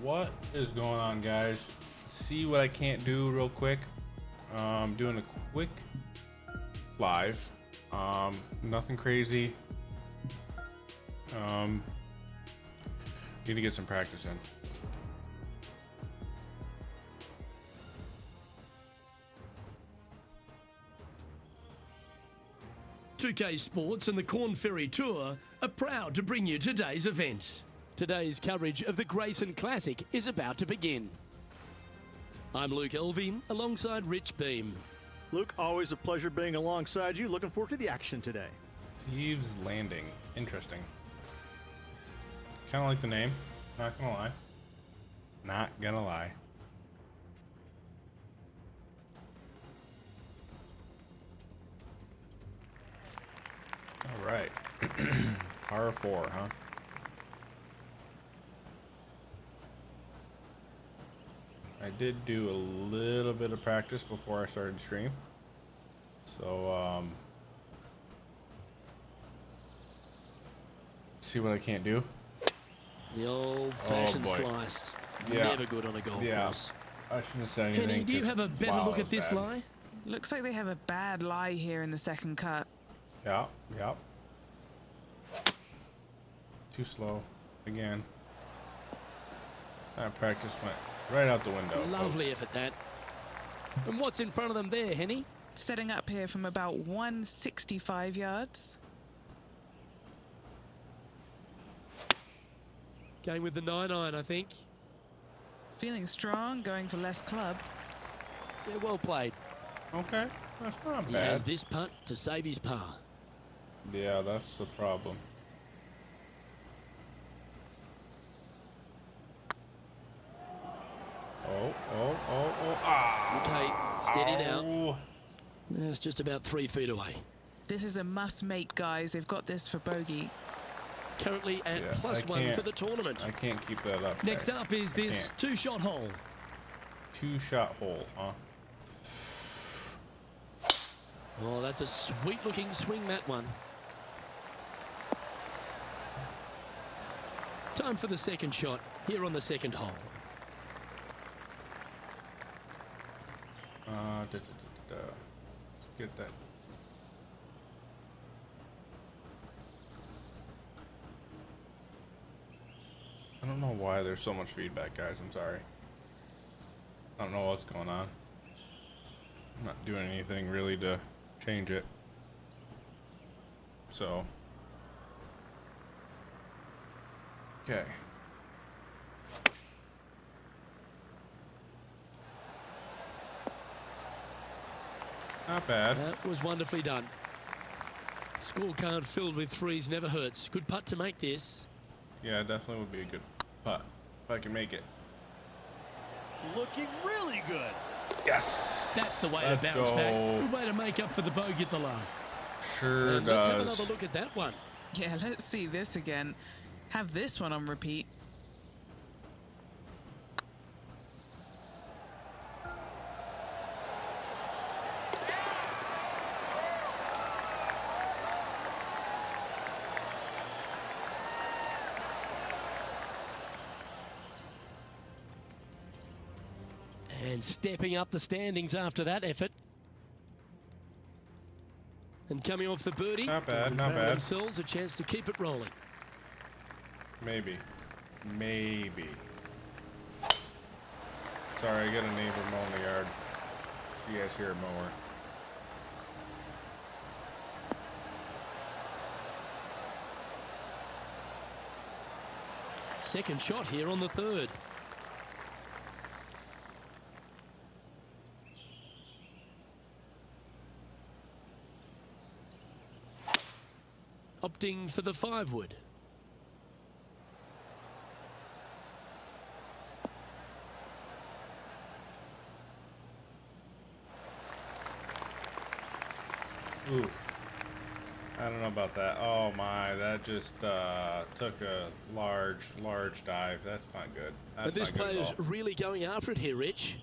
What is going on, guys? See what I can't do real quick. Doing a quick live. Nothing crazy. Need to get some practice in. PGA Sports and the Corn Ferry Tour are proud to bring you today's event. Today's coverage of the Grayson Classic is about to begin. I'm Luke Elvey alongside Rich Beam. Luke, always a pleasure being alongside you. Looking forward to the action today. Thieves Landing. Interesting. Kind of like the name. Not gonna lie. Not gonna lie. All right. Par 4, huh? I did do a little bit of practice before I started stream. So, see what I can't do. The old-fashioned boy. slice. Yeah. Never good on a golf course. I shouldn't have said anything. Henny, do you 'cause, have a better wow, look that at this was bad. lie? Looks like they have a bad lie here in the second cut. Yeah. Too slow. Again. That practice went right out the window. Lovely folks. effort, that. And what's in front of them there, Henny? Setting up here from about 165 yards. Going with the 9-iron, I think. Feeling strong, going for less club. Yeah, well played. Okay. That's not He bad. has this putt to save his par. Yeah, that's the problem. Oh. Ah. Okay, steady now. Ow. It's just about 3 feet away. This is a must-make, guys. They've got this for bogey. Currently at Yeah, +1 for the tournament. I can't keep that up. Next guys. up is this can't. two-shot hole. Two-shot hole, huh? Oh, that's a sweet-looking swing, that one. Time for the second shot here on the second hole. Let's get that. I don't know why there's so much feedback, guys. I'm sorry. I don't know what's going on. I'm not doing anything really to change it. So. Okay. Not bad. That was wonderfully done. Scorecard filled with threes never hurts. Good putt to make this. Yeah, definitely would be a good putt if I can make it. Looking really good. Yes. That's the way Let's to bounce go. back. Good way to make up for the bogey at the last. Sure And does. let's have another look at that one. Yeah, let's see this again. Have this one on repeat. And stepping up the standings after that effort. And coming off the birdie. Not bad, and not allow bad. themselves a chance to keep it rolling. Maybe. Sorry, I got a neighbor mowing the yard. You guys hear a mower. Second shot here on the third. Opting for the 5-wood. Ooh. I don't know about that. Oh my, that just took a large dive. That's not good. That's But this not good at player's all. really going after it here, Rich.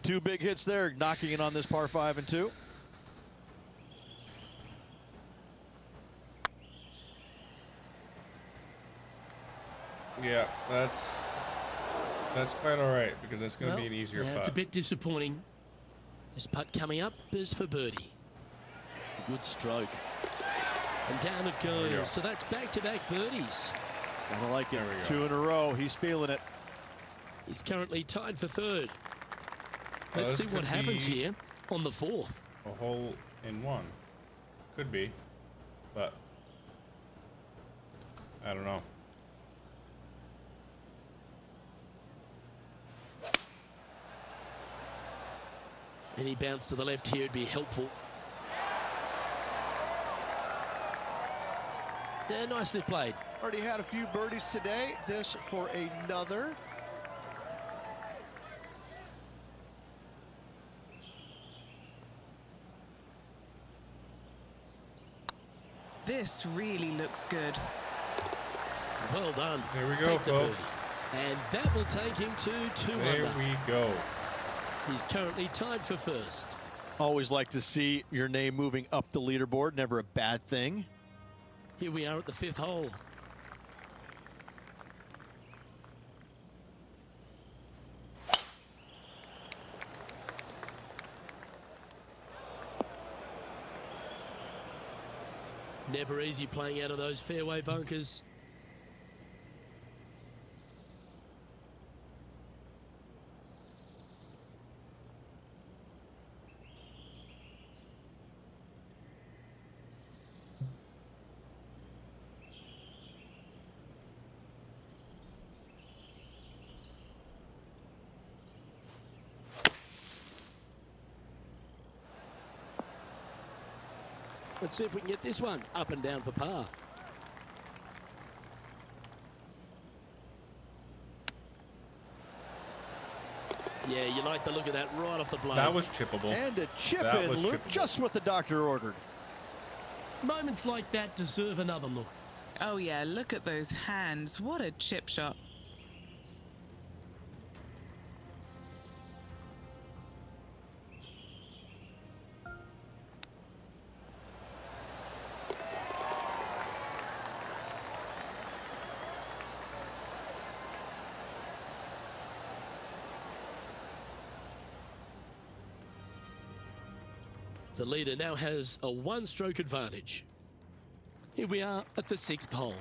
2 big hits there, knocking it on this par 5 and 2. Yeah, that's That's quite all right because that's going to be an easier It's putt. a bit disappointing. This putt coming up is for birdie. Good stroke. And down it we go. goes. So that's back-to-back birdies. I like it. There we go. 2 in a row. He's feeling it. He's currently tied for third. Well, Let's this see what could happens be here on the fourth. A hole in one. Could be, but I don't know. Any bounce to the left here would be helpful. Yeah, nicely played. Already had a few birdies today. This for another. This really looks good. Well done. There we go, Take the folks. birdie. And that will take him to 2 There under. we go. He's currently tied for first. Always like to see your name moving up the leaderboard. Never a bad thing. Here we are at the 5th hole. Never easy playing out of those fairway bunkers. Let's see if we can get this one up and down for par. Yeah, you like the look of that right off the blade. That was chippable. And a chip That in, was Luke. chippable. Just what the doctor ordered. Moments like that deserve another look. Oh yeah, look at those hands. What a chip shot. The leader now has a 1-stroke advantage. Here we are at the 6th hole.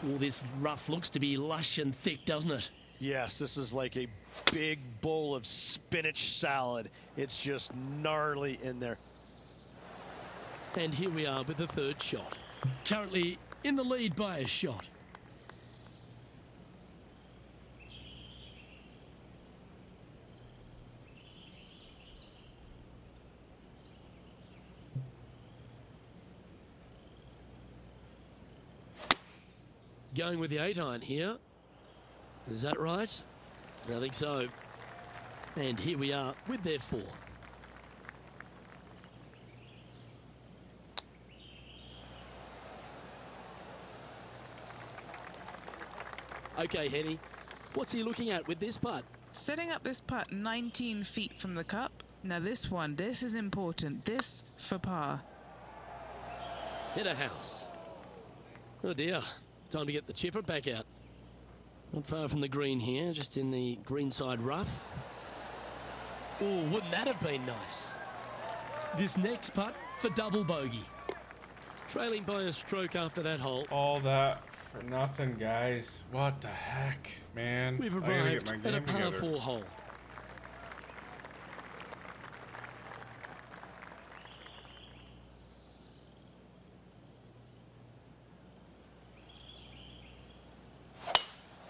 Well, this rough looks to be lush and thick, doesn't it? Yes, this is like a big bowl of spinach salad. It's just gnarly in there. And here we are with the 3rd shot. Currently in the lead by a shot. Going with the 8-iron here. Is that right? I think so. And here we are with their 4th. Okay, Henny, what's he looking at with this putt? Setting up this putt 19 feet from the cup. Now this one, this is important. This for par. Hit a house. Oh dear, time to get the chipper back out. Not far from the green here, just in the greenside rough. Oh, wouldn't that have been nice? This next putt for double bogey. Trailing by a stroke after that hole. All that for nothing, guys. What the heck, man? We've I gotta arrived get my at a game par together. 4 hole.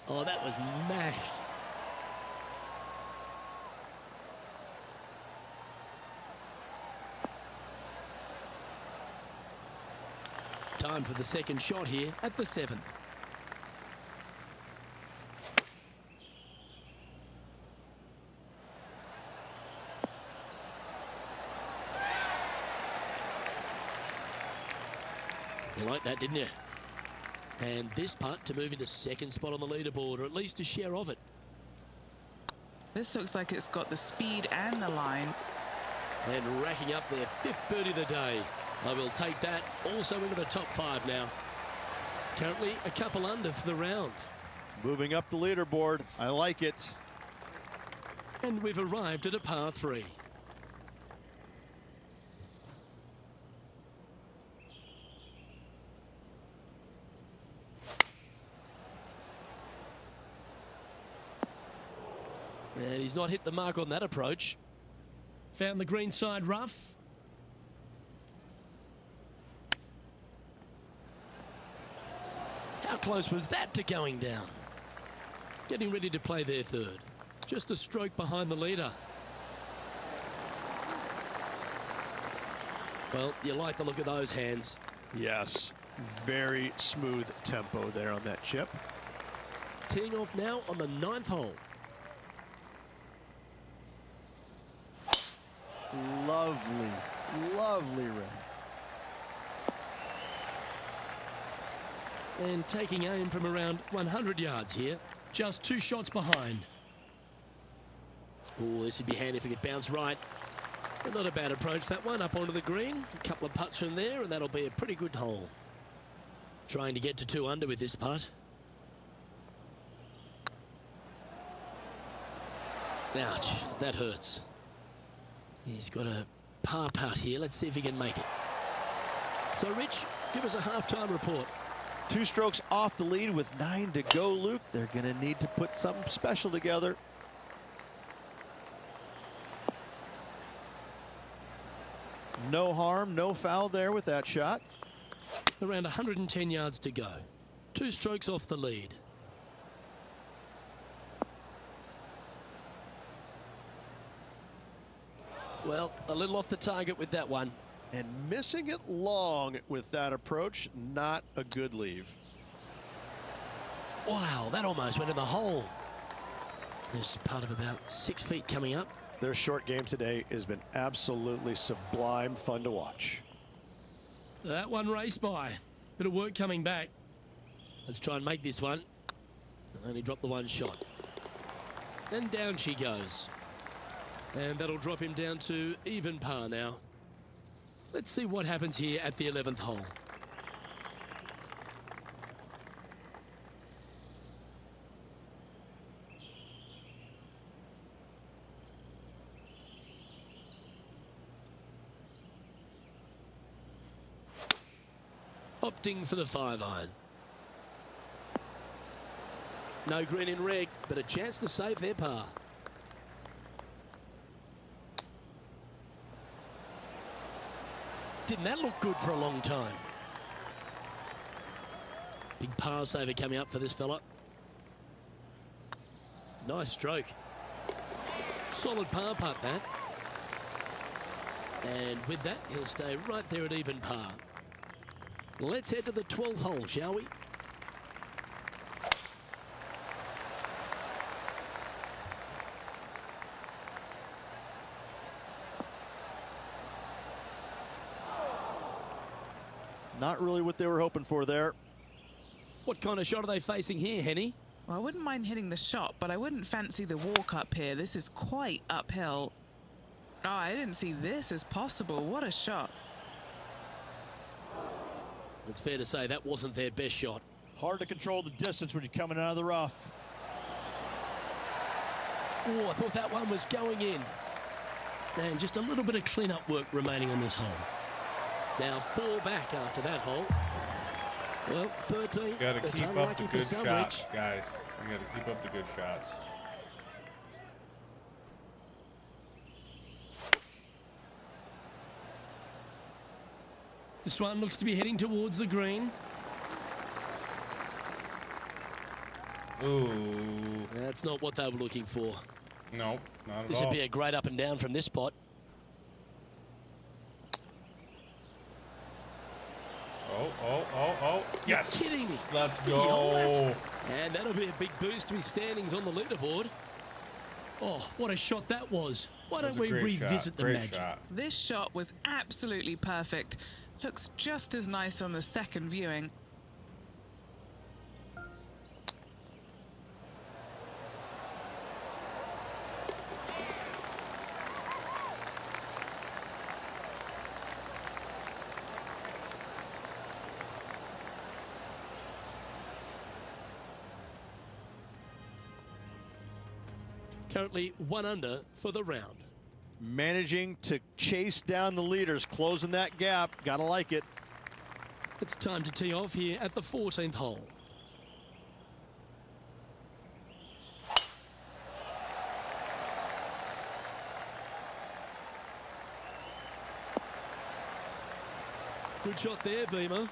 Oh, that was mashed. Time for the 2nd shot here at the 7th. You like that, didn't you? And this putt to move into 2nd spot on the leaderboard, or at least a share of it. This looks like it's got the speed and the line. And racking up their 5th birdie of the day. I will take that also into the top 5 now. Currently a couple under for the round. Moving up the leaderboard. I like it. And we've arrived at a par 3. And he's not hit the mark on that approach. Found the green side rough. How close was that to going down? Getting ready to play their 3rd. Just a stroke behind the leader. Well, you like the look of those hands. Yes, very smooth tempo there on that chip. Teeing off now on the 9th hole. Lovely, lovely red. And taking aim from around 100 yards here. Just 2 shots behind. Oh, this would be handy if it could bounce right. But not a bad approach, that one, up onto the green. A couple of putts from there, and that'll be a pretty good hole. Trying to get to 2 under with this putt. Ouch, that hurts. He's got a par putt here. Let's see if he can make it. So, Rich, give us a halftime report. 2 strokes off the lead with 9 to go, Luke. They're going to need to put something special together. No harm, no foul there with that shot. Around 110 yards to go. 2 strokes off the lead. Well, a little off the target with that one. And missing it long with that approach, not a good leave. Wow, that almost went in the hole. There's part of about 6 feet coming up. Their short game today has been absolutely sublime fun to watch. That one raced by. Bit of work coming back. Let's try and make this one. And only drop the 1 shot. And down she goes. And that'll drop him down to even par now. Let's see what happens here at the 11th hole. Opting for the 5-iron. No green in red, but a chance to save their par. Didn't that look good for a long time? Big par saver coming up for this fella. Nice stroke. Solid par putt, that. And with that, he'll stay right there at even par. Let's head to the 12th hole, shall we? Not really what they were hoping for there. What kind of shot are they facing here, Henny? Well, I wouldn't mind hitting the shot, but I wouldn't fancy the walk up here. This is quite uphill. Oh, I didn't see this as possible. What a shot. It's fair to say that wasn't their best shot. Hard to control the distance when you're coming out of the rough. Oh, I thought that one was going in. And just a little bit of clean-up work remaining on this hole. Now 4 back after that hole. Well, 13. Got to That's keep up unlucky the for good some, shots, Rich. guys. You got to keep up the good shots. This one looks to be heading towards the green. Ooh. That's not what they were looking for. Nope, not at This all. would be a great up and down from this spot. Oh. Yes! You're kidding me. Let's Did he hold go. it? And that'll be a big boost to his standings on the leaderboard. Oh, what a shot that was. Why That don't was a we great revisit shot. the Great magic? shot. This shot was absolutely perfect. Looks just as nice on the second viewing. Currently 1 under for the round. Managing to chase down the leaders, closing that gap. Gotta like it. It's time to tee off here at the 14th hole. Good shot there, Beamer.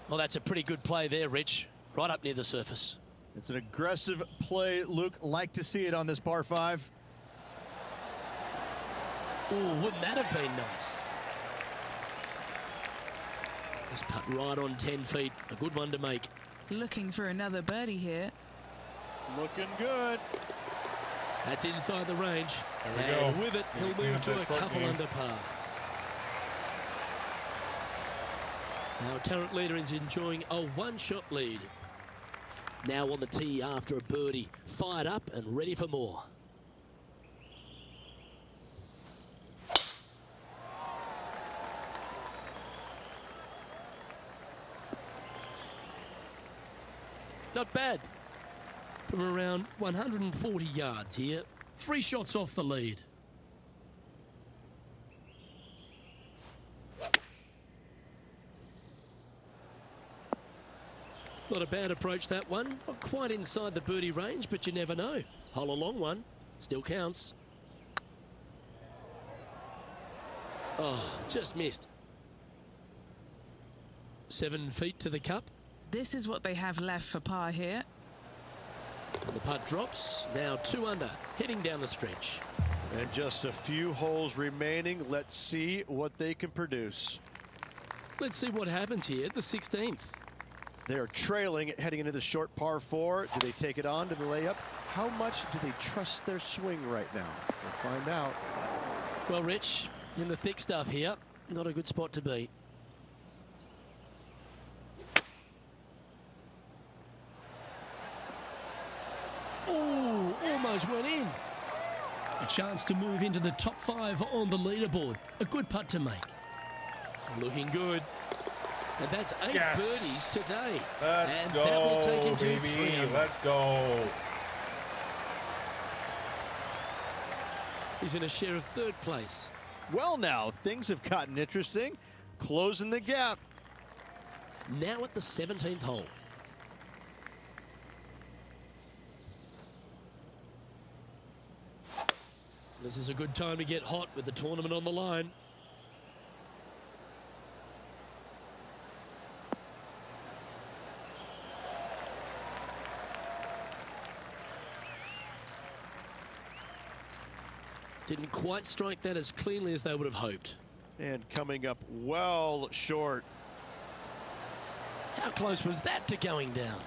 Well, that's a pretty good play there, Rich. Right up near the surface. It's an aggressive play, Luke. Like to see it on this par 5. Oh, wouldn't that have been nice? Just putt right on 10 feet. A good one to make. Looking for another birdie here. Looking good. That's inside the range. There we And go. with it, he'll Clean move up to that a short couple game. under par. Our current leader is enjoying a 1-shot lead. Now on the tee after a birdie. Fired up and ready for more. Not bad. From around 140 yards here. 3 shots off the lead. Not a bad approach, that one. Not quite inside the birdie range, but you never know. Hole a long one. Still counts. Oh, just missed. 7 feet to the cup. This is what they have left for par here. And the putt drops. Now 2 under, heading down the stretch. And just a few holes remaining. Let's see what they can produce. Let's see what happens here at the 16th. They're trailing heading into the short par 4. Do they take it on to the layup? How much do they trust their swing right now? We'll find out. Well, Rich, in the thick stuff here, not a good spot to be. Oh, almost went in. A chance to move into the top 5 on the leaderboard. A good putt to make. Looking good. And that's 8 Yes. birdies today. Let's and go, that will take him to baby. 3 under. Let's go. He's in a share of 3rd place. Well, now things have gotten interesting. Closing the gap. Now at the 17th hole. This is a good time to get hot with the tournament on the line. Didn't quite strike that as cleanly as they would have hoped. And coming up well short. How close was that to going down?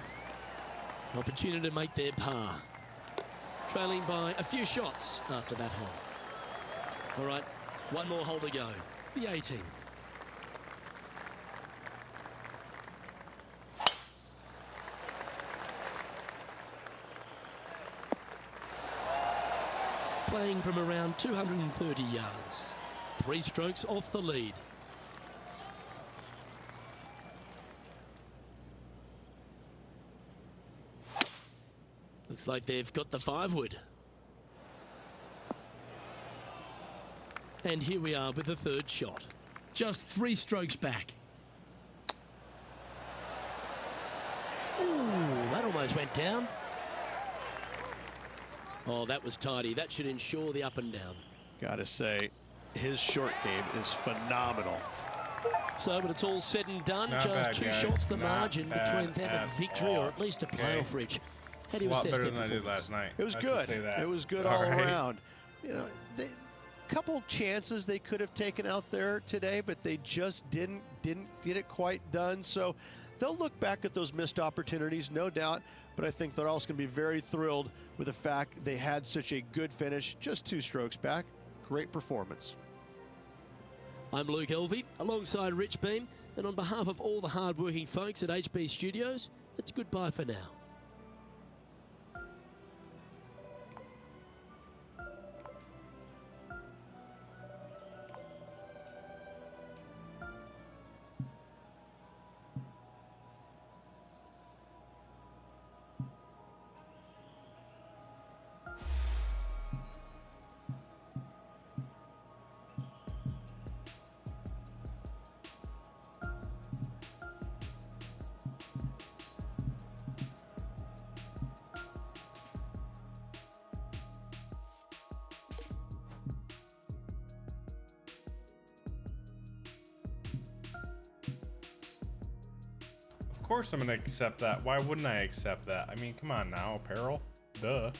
An opportunity to make their par. Trailing by a few shots after that hole. All right, 1 more hole to go. The 18th. Playing from around 230 yards. 3 strokes off the lead. Looks like they've got the 5-wood. And here we are with the 3rd shot. Just 3 strokes back. Ooh, that almost went down. Oh, that was tidy. That should ensure the up and down. Gotta say, his short game is phenomenal. So, but it's all said and done. Not Just bad, 2 guys. shots the Not margin between bad them and at victory, all. or at least a Okay. playoff, Rich. How do A you lot assess better their than I did performance? last night. It was Let's just good. say that. It was good all right. around. You know, couple chances they could have taken out there today, but they just didn't get it quite done. So They'll look back at those missed opportunities, no doubt, but I think they're also going to be very thrilled with the fact they had such a good finish, just 2 strokes back. Great performance. I'm Luke Elvey, alongside Rich Beam, and on behalf of all the hard-working folks at HB Studios, it's goodbye for now. Of course I'm gonna accept that. Why wouldn't I accept that? I mean, come on now, apparel. Duh.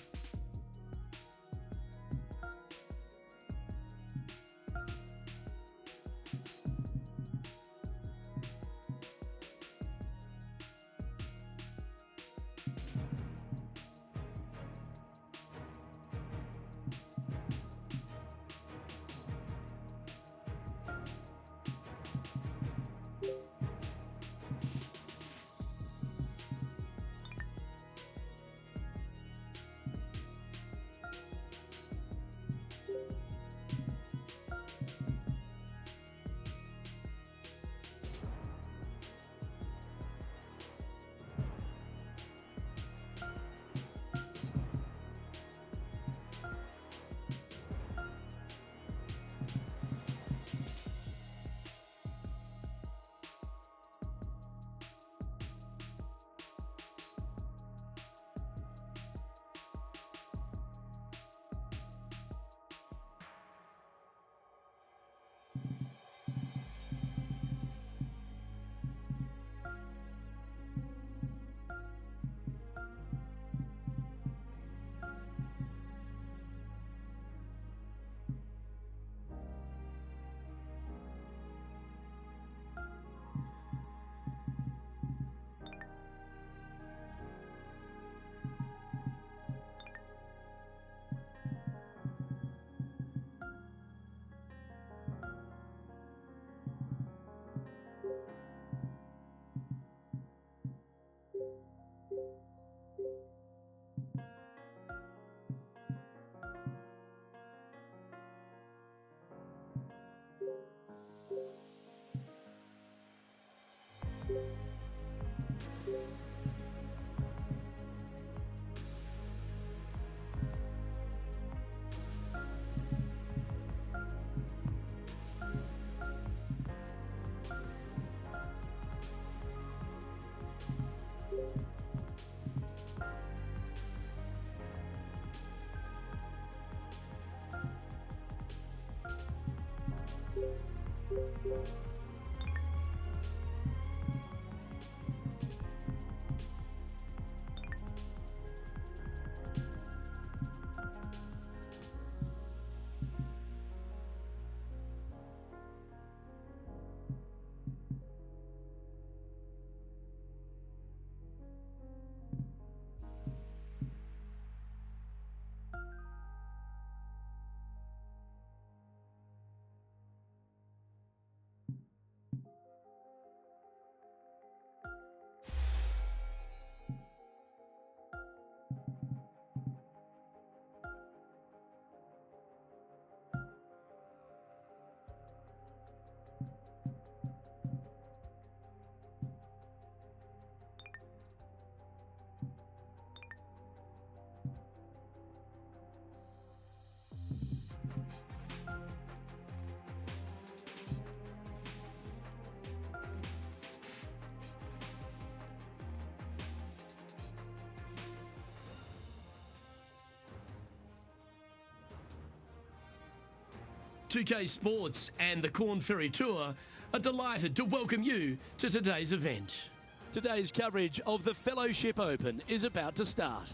PGA Sports and the Corn Ferry Tour are delighted to welcome you to today's event. Today's coverage of the Fellowship Open is about to start.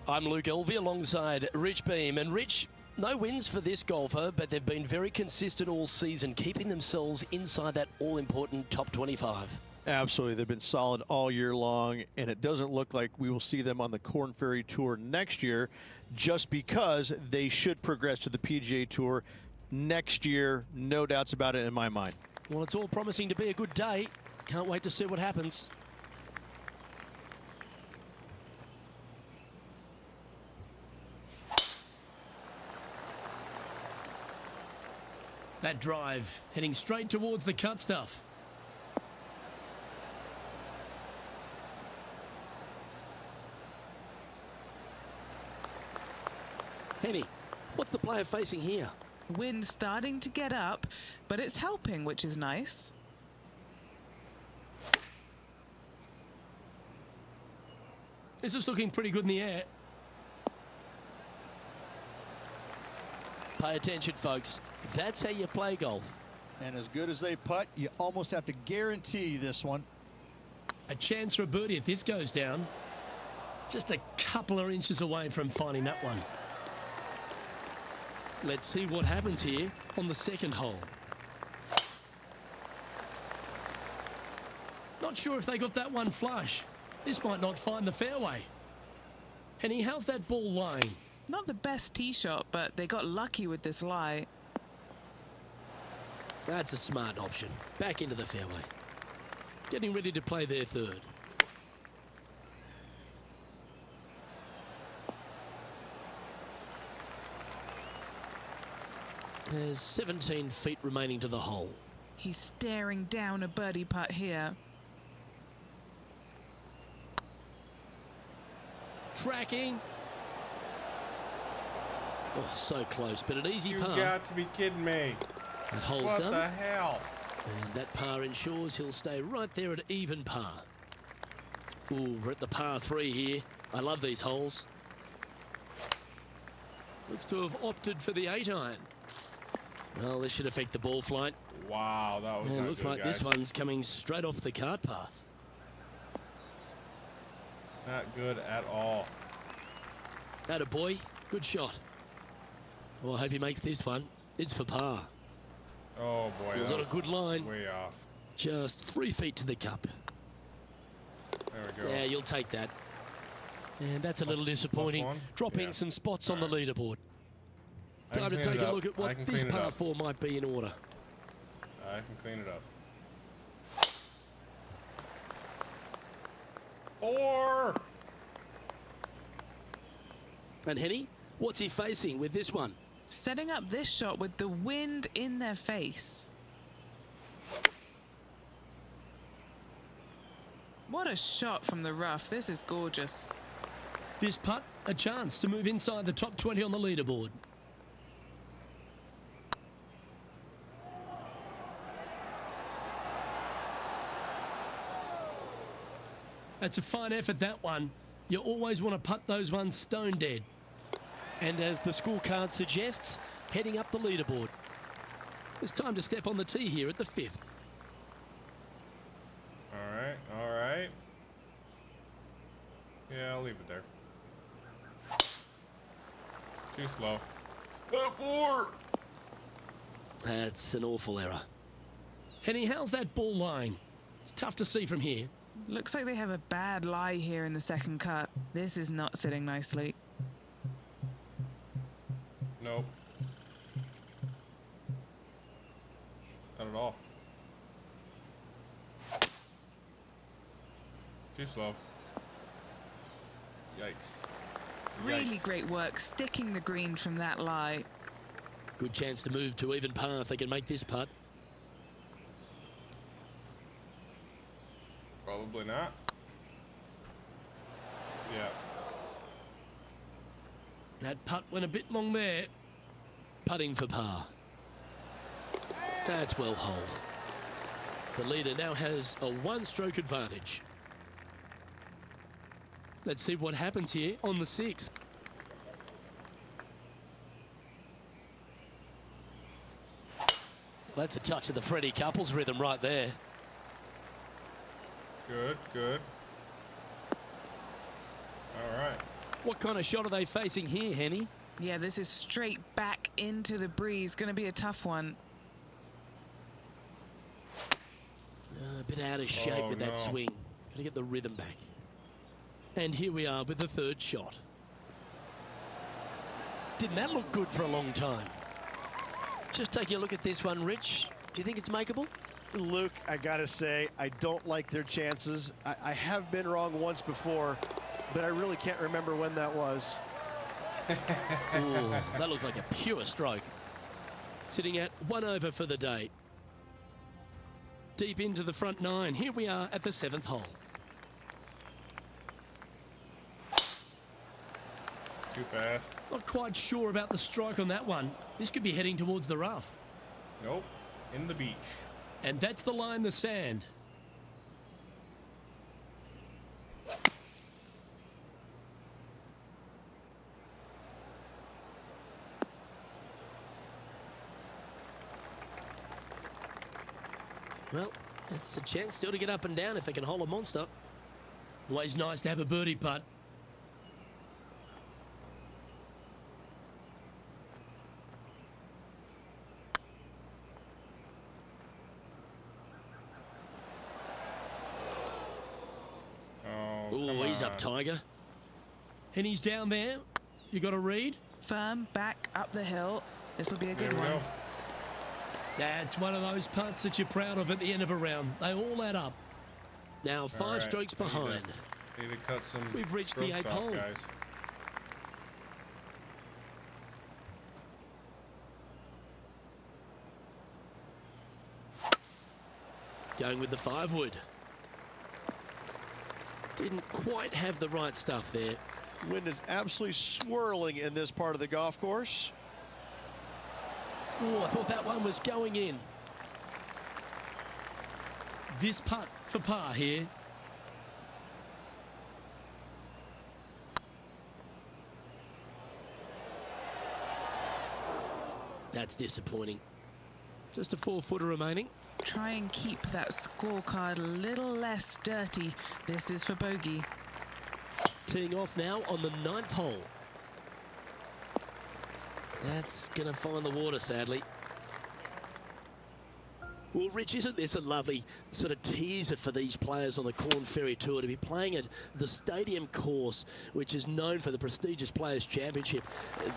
I'm Luke Elvey alongside Rich Beam. And Rich, no wins for this golfer, but they've been very consistent all season, keeping themselves inside that all-important top 25. Absolutely. They've been solid all year long, and it doesn't look like we will see them on the Korn Ferry Tour next year just because they should progress to the PGA Tour next year. No doubts about it in my mind. Well, it's all promising to be a good day. Can't wait to see what happens. That drive heading straight towards the cut stuff. Henny, what's the player facing here? Wind starting to get up, but it's helping, which is nice. This is looking pretty good in the air. Pay attention, folks. That's how you play golf. And as good as they putt, you almost have to guarantee this one. A chance for a birdie if this goes down. Just a couple of inches away from finding that one. Let's see what happens here on the second hole. Not sure if they got that one flush. This might not find the fairway. Henny, how's that ball lying? Not the best tee shot, but they got lucky with this lie. That's a smart option. Back into the fairway. Getting ready to play their third. There's 17 feet remaining to the hole. He's staring down a birdie putt here. Tracking. Oh, so close, but an easy You par. got to be kidding me. That hole's What done. the hell? And that par ensures he'll stay right there at even par. Ooh, we're at the par 3 here. I love these holes. Looks to have opted for the 8-iron. Well, this should affect the ball flight. Wow, that was Yeah, not looks good, like guys. this one's coming straight off the cart path. Not good at all. Atta boy, good shot. Well, I hope he makes this one. It's for par. Oh boy, It was on a good line. way off. Just 3 feet to the cup. There we go. Yeah, you'll take that. And that's a little disappointing. one? Dropping Yeah. some spots on the leaderboard. I can Time to clean take it a up. look at I what can this clean it par up. 4 might be in order. I can clean it up. 4. And Henny, what's he facing with this one? Setting up this shot with the wind in their face. What a shot from the rough. This is gorgeous. This putt, a chance to move inside the top 20 on the leaderboard. That's a fine effort, that one. You always want to putt those ones stone dead. And as the scorecard suggests, heading up the leaderboard. It's time to step on the tee here at the 5th. All right, all right. Yeah, I'll leave it there. Too slow. 4. That's an awful error. Henny, how's that ball lying? It's tough to see from here. Looks like they have a bad lie here in the second cut. This is not sitting nicely. Nope. Not at all. Too slow. Yikes. Really Yikes. great work sticking the green from that lie. Good chance to move to even par if they can make this putt. Probably not. Yeah. That putt went a bit long there. Putting for par. That's well holed. The leader now has a one-stroke advantage. Let's see what happens here on the 6th. Well, that's a touch of the Freddie Couples rhythm right there. Good, good. All right. What kind of shot are they facing here, Henny? Yeah, this is straight back into the breeze. Going to be a tough one. A bit out of shape with that swing. Got to get the rhythm back. And here we are with the third shot. Didn't that look good for a long time? Just taking a look at this one, Rich. Do you think it's makeable? Luke, I gotta say, I don't like their chances. I have been wrong once before, but I really can't remember when that was. Ooh, that looks like a pure stroke. Sitting at 1 over for the day. Deep into the front 9. Here we are at the 7th hole. Too fast. Not quite sure about the strike on that one. This could be heading towards the rough. Nope. In the beach. And that's the line, the sand. Well, it's a chance still to get up and down if they can hold a monster. Always nice to have a birdie putt. Oh, he's up, Tiger. And he's down there. You got a read? Firm, back, up the hill. This will be a good one. Go. That's one of those putts that you're proud of at the end of a round. They all add up. Now 5 strokes behind. Need to cut some. We've reached the 8th hole. Guys. Going with the 5-wood. Didn't quite have the right stuff there. Wind is absolutely swirling in this part of the golf course. Oh, I thought that one was going in. This putt for par here. That's disappointing. Just a 4-footer remaining. Try and keep that scorecard a little less dirty. This is for bogey. Teeing off now on the 9th hole. That's going to find the water, sadly. Well, Rich, isn't this a lovely sort of teaser for these players on the Corn Ferry Tour to be playing at the stadium course, which is known for the prestigious Players' Championship?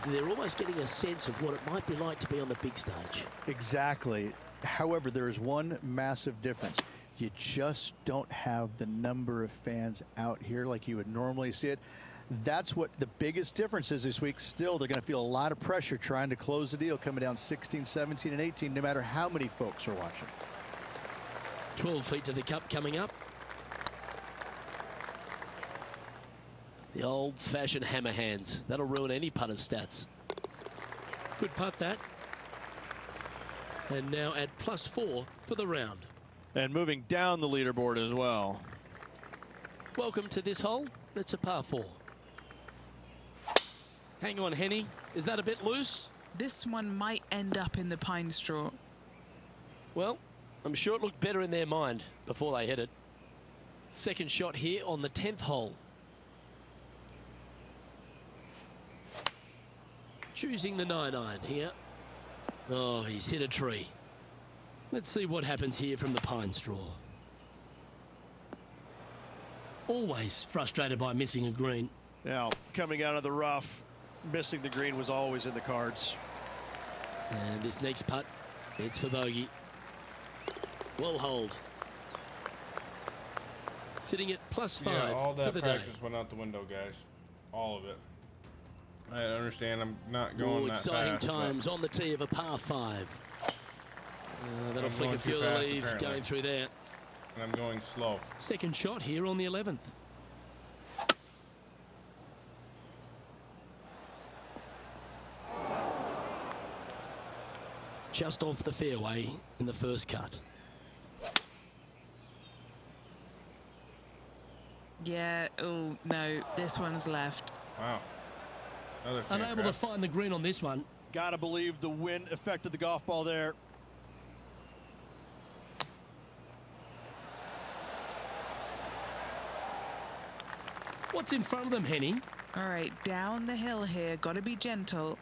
They're almost getting a sense of what it might be like to be on the big stage. Exactly. However, there is one massive difference. You just don't have the number of fans out here like you would normally see it. That's what the biggest difference is this week. Still, they're going to feel a lot of pressure trying to close the deal, coming down 16, 17, and 18, no matter how many folks are watching. 12 feet to the cup coming up. The old-fashioned hammer hands. That'll ruin any putter's stats. Good putt, that. And now at +4 for the round. And moving down the leaderboard as well. Welcome to this hole. It's a par 4. Hang on, Henny. Is that a bit loose? This one might end up in the pine straw. Well, I'm sure it looked better in their mind before they hit it. Second shot here on the 10th hole. Choosing the 9-iron here. Oh, he's hit a tree. Let's see what happens here from the pine straw. Always frustrated by missing a green. Now, coming out of the rough, missing the green was always in the cards. And this next putt, it's for bogey. Well hold. Sitting at +5 Yeah, all that for the day. practice went out the window, guys. All of it. I understand I'm not going that exciting fast, times on the tee of a par 5. That'll I'm flick a going few too of the fast, leaves apparently. going through there. and I'm going slow. Second shot here on the 11th. Just off the fairway in the first cut. Yeah, oh no, this one's left. Wow. Another sand Unable to trap. find the green on this one. Gotta believe the wind affected the golf ball there. What's in front of them, Henny? All right, down the hill here. Got to be gentle.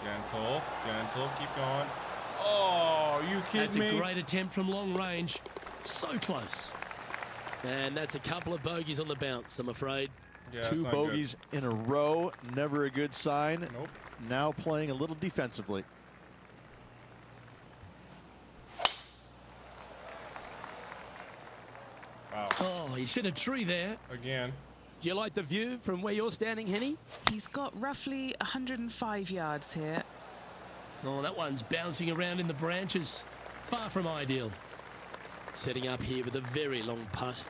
Gentle, gentle, keep going. Oh, you That's kidding me? a great attempt from long range. So close. And that's a couple of bogeys on the bounce, I'm afraid. Yeah, Two that's not bogeys in a row, never a good sign. Good. Nope. Now playing a little defensively. Wow. Oh, he's hit a tree there. Again. Do you like the view from where you're standing, Henny? He's got roughly 105 yards here. Oh, that one's bouncing around in the branches. Far from ideal. Setting up here with a very long putt.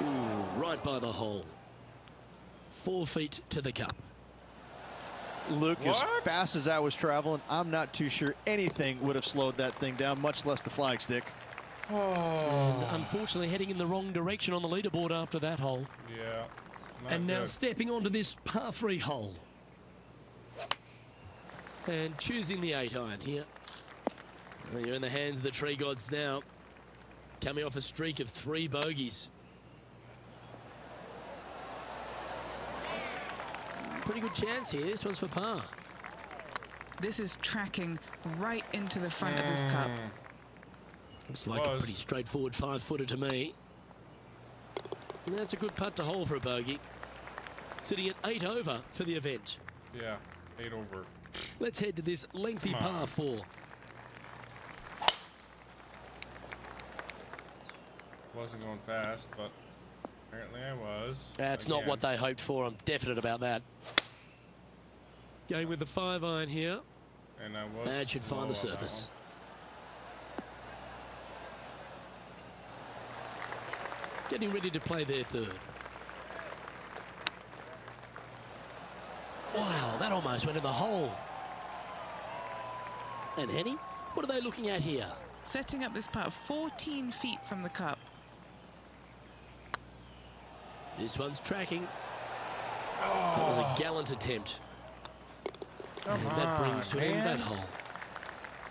Ooh, right by the hole. 4 feet to the cup. Luke, as What? fast as I was traveling, I'm not too sure anything would have slowed that thing down, much less the flagstick. And unfortunately heading in the wrong direction on the leaderboard after that hole. Yeah. Not And now good. stepping onto this par 3 hole. And choosing the 8-iron here. Well, you're in the hands of the tree gods now. Coming off a streak of 3 bogeys. Pretty good chance here. This one's for par. This is tracking right into the front of this cup. Looks like a Was. pretty straightforward 5-footer to me. That's a good putt to hole for a bogey. Sitting at 8 over for the event. Yeah. 8 over. Let's head to this lengthy Come on. par 4. Wasn't going fast, but apparently I was. That's not what they hoped for. I'm definite about that. Going with the 5-iron here. And I was. That should find low the on that surface. Getting ready to play their 3rd. Wow, that almost went in the hole. And Henny, what are they looking at here? Setting up this putt 14 feet from the cup. This one's tracking. That was a gallant attempt. Come And that brings to on, an end man. that hole.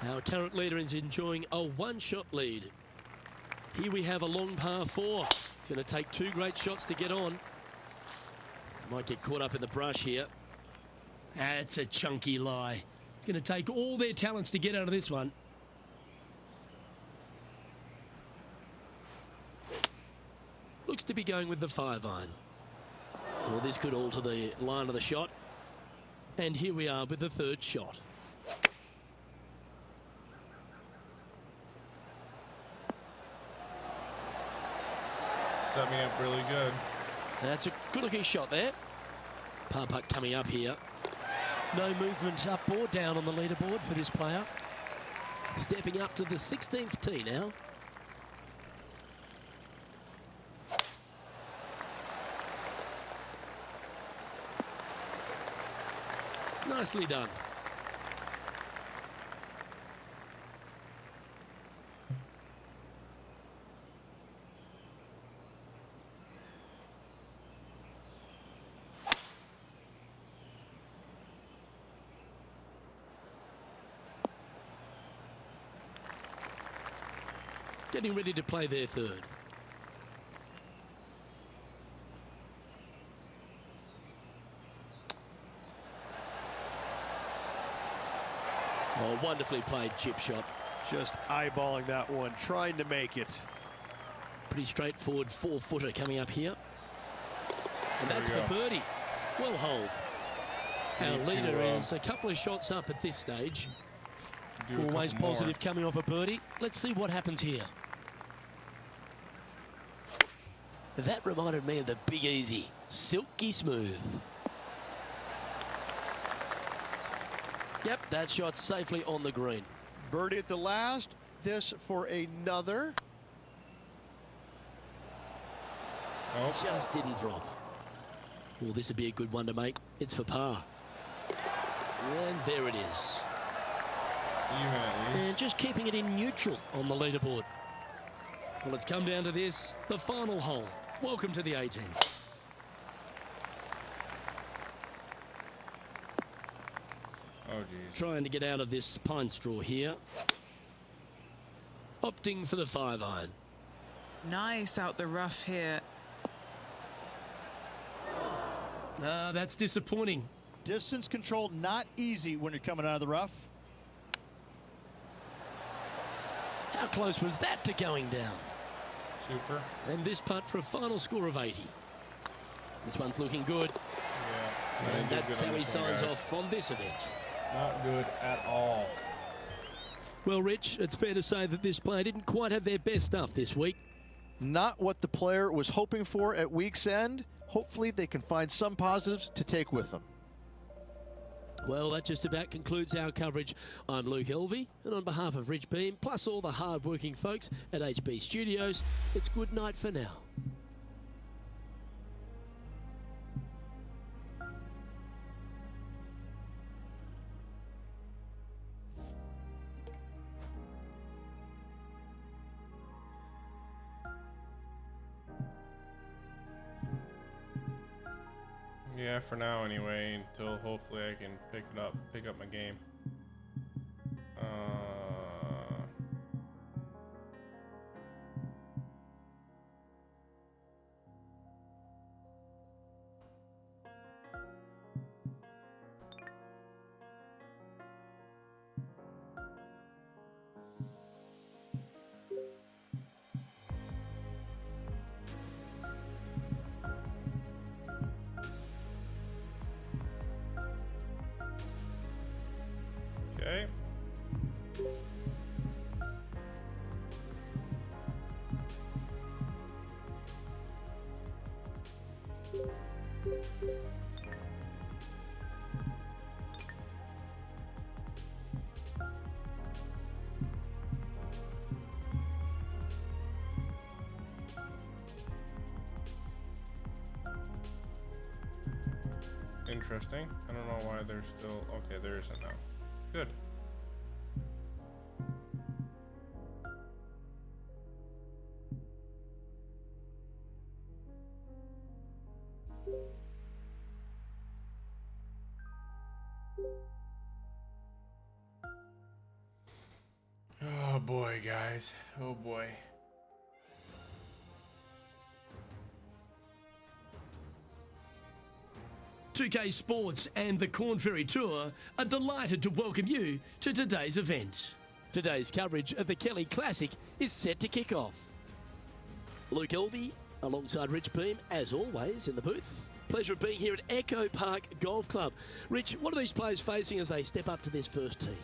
Our current leader is enjoying a 1-shot lead. Here we have a long par 4. It's going to take 2 great shots to get on. Might get caught up in the brush here. That's a chunky lie. It's going to take all their talents to get out of this one. Looks to be going with the 5-iron. Well, this could alter the line of the shot. And here we are with the 3rd shot. Set me up really good. That's a good-looking shot there. Par putt coming up here. No movement up or down on the leaderboard for this player. Stepping up to the 16th tee now. Nicely done. Getting ready to play their 3rd. Oh, wonderfully played chip shot. Just eyeballing that one, trying to make it. Pretty straightforward 4-footer coming up here. And There that's we for go. birdie. Well holed. Our Need to, leader is a couple of shots up at this stage. Do a Always couple more. positive coming off a birdie. Let's see what happens here. That reminded me of the Big Easy. Silky smooth. Yep, that shot safely on the green. Birdie at the last. This for another. Oh, Just didn't drop. Well, this would be a good one to make. It's for par. And there it is. even at least. And just keeping it in neutral on the leaderboard. Well, it's come down to this, the final hole. Welcome to the 18th. Oh, geez. Trying to get out of this pine straw here. Opting for the 5-iron. Nice out the rough here. That's disappointing. Distance control not easy when you're coming out of the rough. How close was that to going down? Super. And this putt for a final score of 80. This one's looking good. Yeah. And Didn't do that's good on how he this one, signs guys. off on this event. Not good at all. Well, Rich, it's fair to say that this player didn't quite have their best stuff this week. Not what the player was hoping for at week's end. Hopefully they can find some positives to take with them. Well, that just about concludes our coverage. I'm Luke Elvey, and on behalf of Rich Beam, plus all the hard-working folks at HB Studios, it's good night for now. Yeah, for now anyway, until hopefully I can pick up my game. Okay. Interesting. I don't know why there's still... Okay, there isn't now. Good. Oh boy, guys. Oh boy. PGA Sports and the Corn Ferry Tour are delighted to welcome you to today's event. Today's coverage of the Kelly Classic is set to kick off. Luke Elvey, alongside Rich Beam, as always, in the booth. Pleasure of being here at Echo Park Golf Club. Rich, what are these players facing as they step up to this first tee?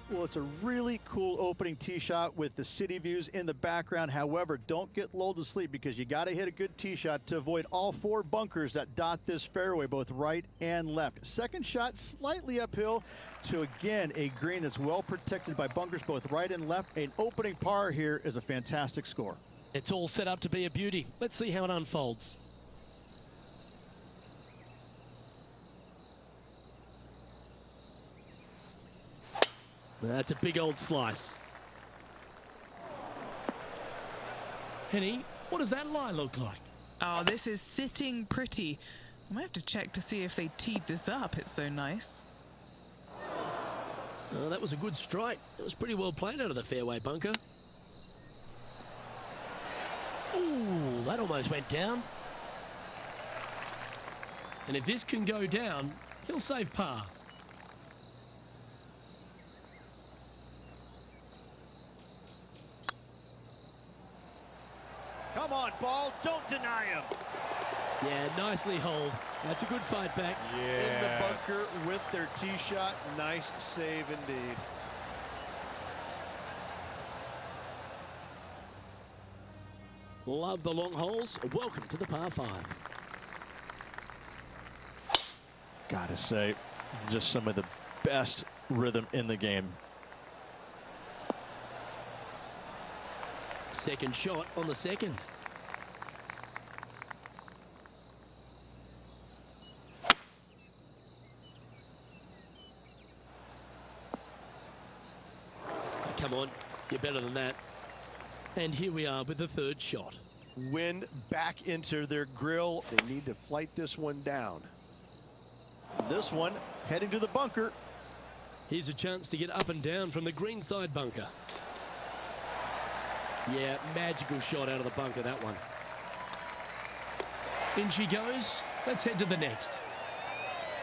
Well, it's a really cool opening tee shot with the city views in the background. However, don't get lulled to sleep because you got to hit a good tee shot to avoid all four bunkers that dot this fairway, both right and left. Second shot slightly uphill to, again, a green that's well protected by bunkers both right and left. An opening par here is a fantastic score. It's all set up to be a beauty. Let's see how it unfolds. That's a big old slice. Henny, what does that lie look like? Oh, this is sitting pretty. I might have to check to see if they teed this up. It's so nice. Oh, that was a good strike. It was pretty well played out of the fairway bunker. Ooh, that almost went down. And if this can go down, he'll save par. Come on, ball. Don't deny him. Yeah, nicely holed. That's a good fight back. In the bunker with their tee shot. Nice save indeed. Love the long holes. Welcome to the par 5. Gotta say, just some of the best rhythm in the game. Second shot on the second. Come on, you're better than that. And here we are with the third shot. Wind back into their grill. They need to flight this one down. This one heading to the bunker. Here's a chance to get up and down from the greenside bunker. Yeah, magical shot out of the bunker, that one. In she goes. Let's head to the next.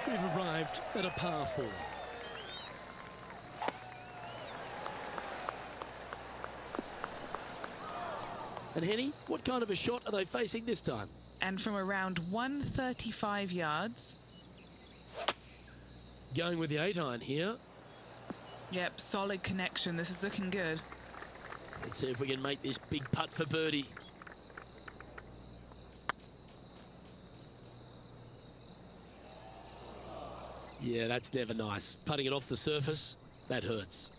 We've arrived at a par 4. And Henny, what kind of a shot are they facing this time? And from around 135 yards. Going with the 8-iron here. Yep, solid connection. This is looking good. Let's see if we can make this big putt for birdie. Yeah, that's never nice. Putting it off the surface, that hurts.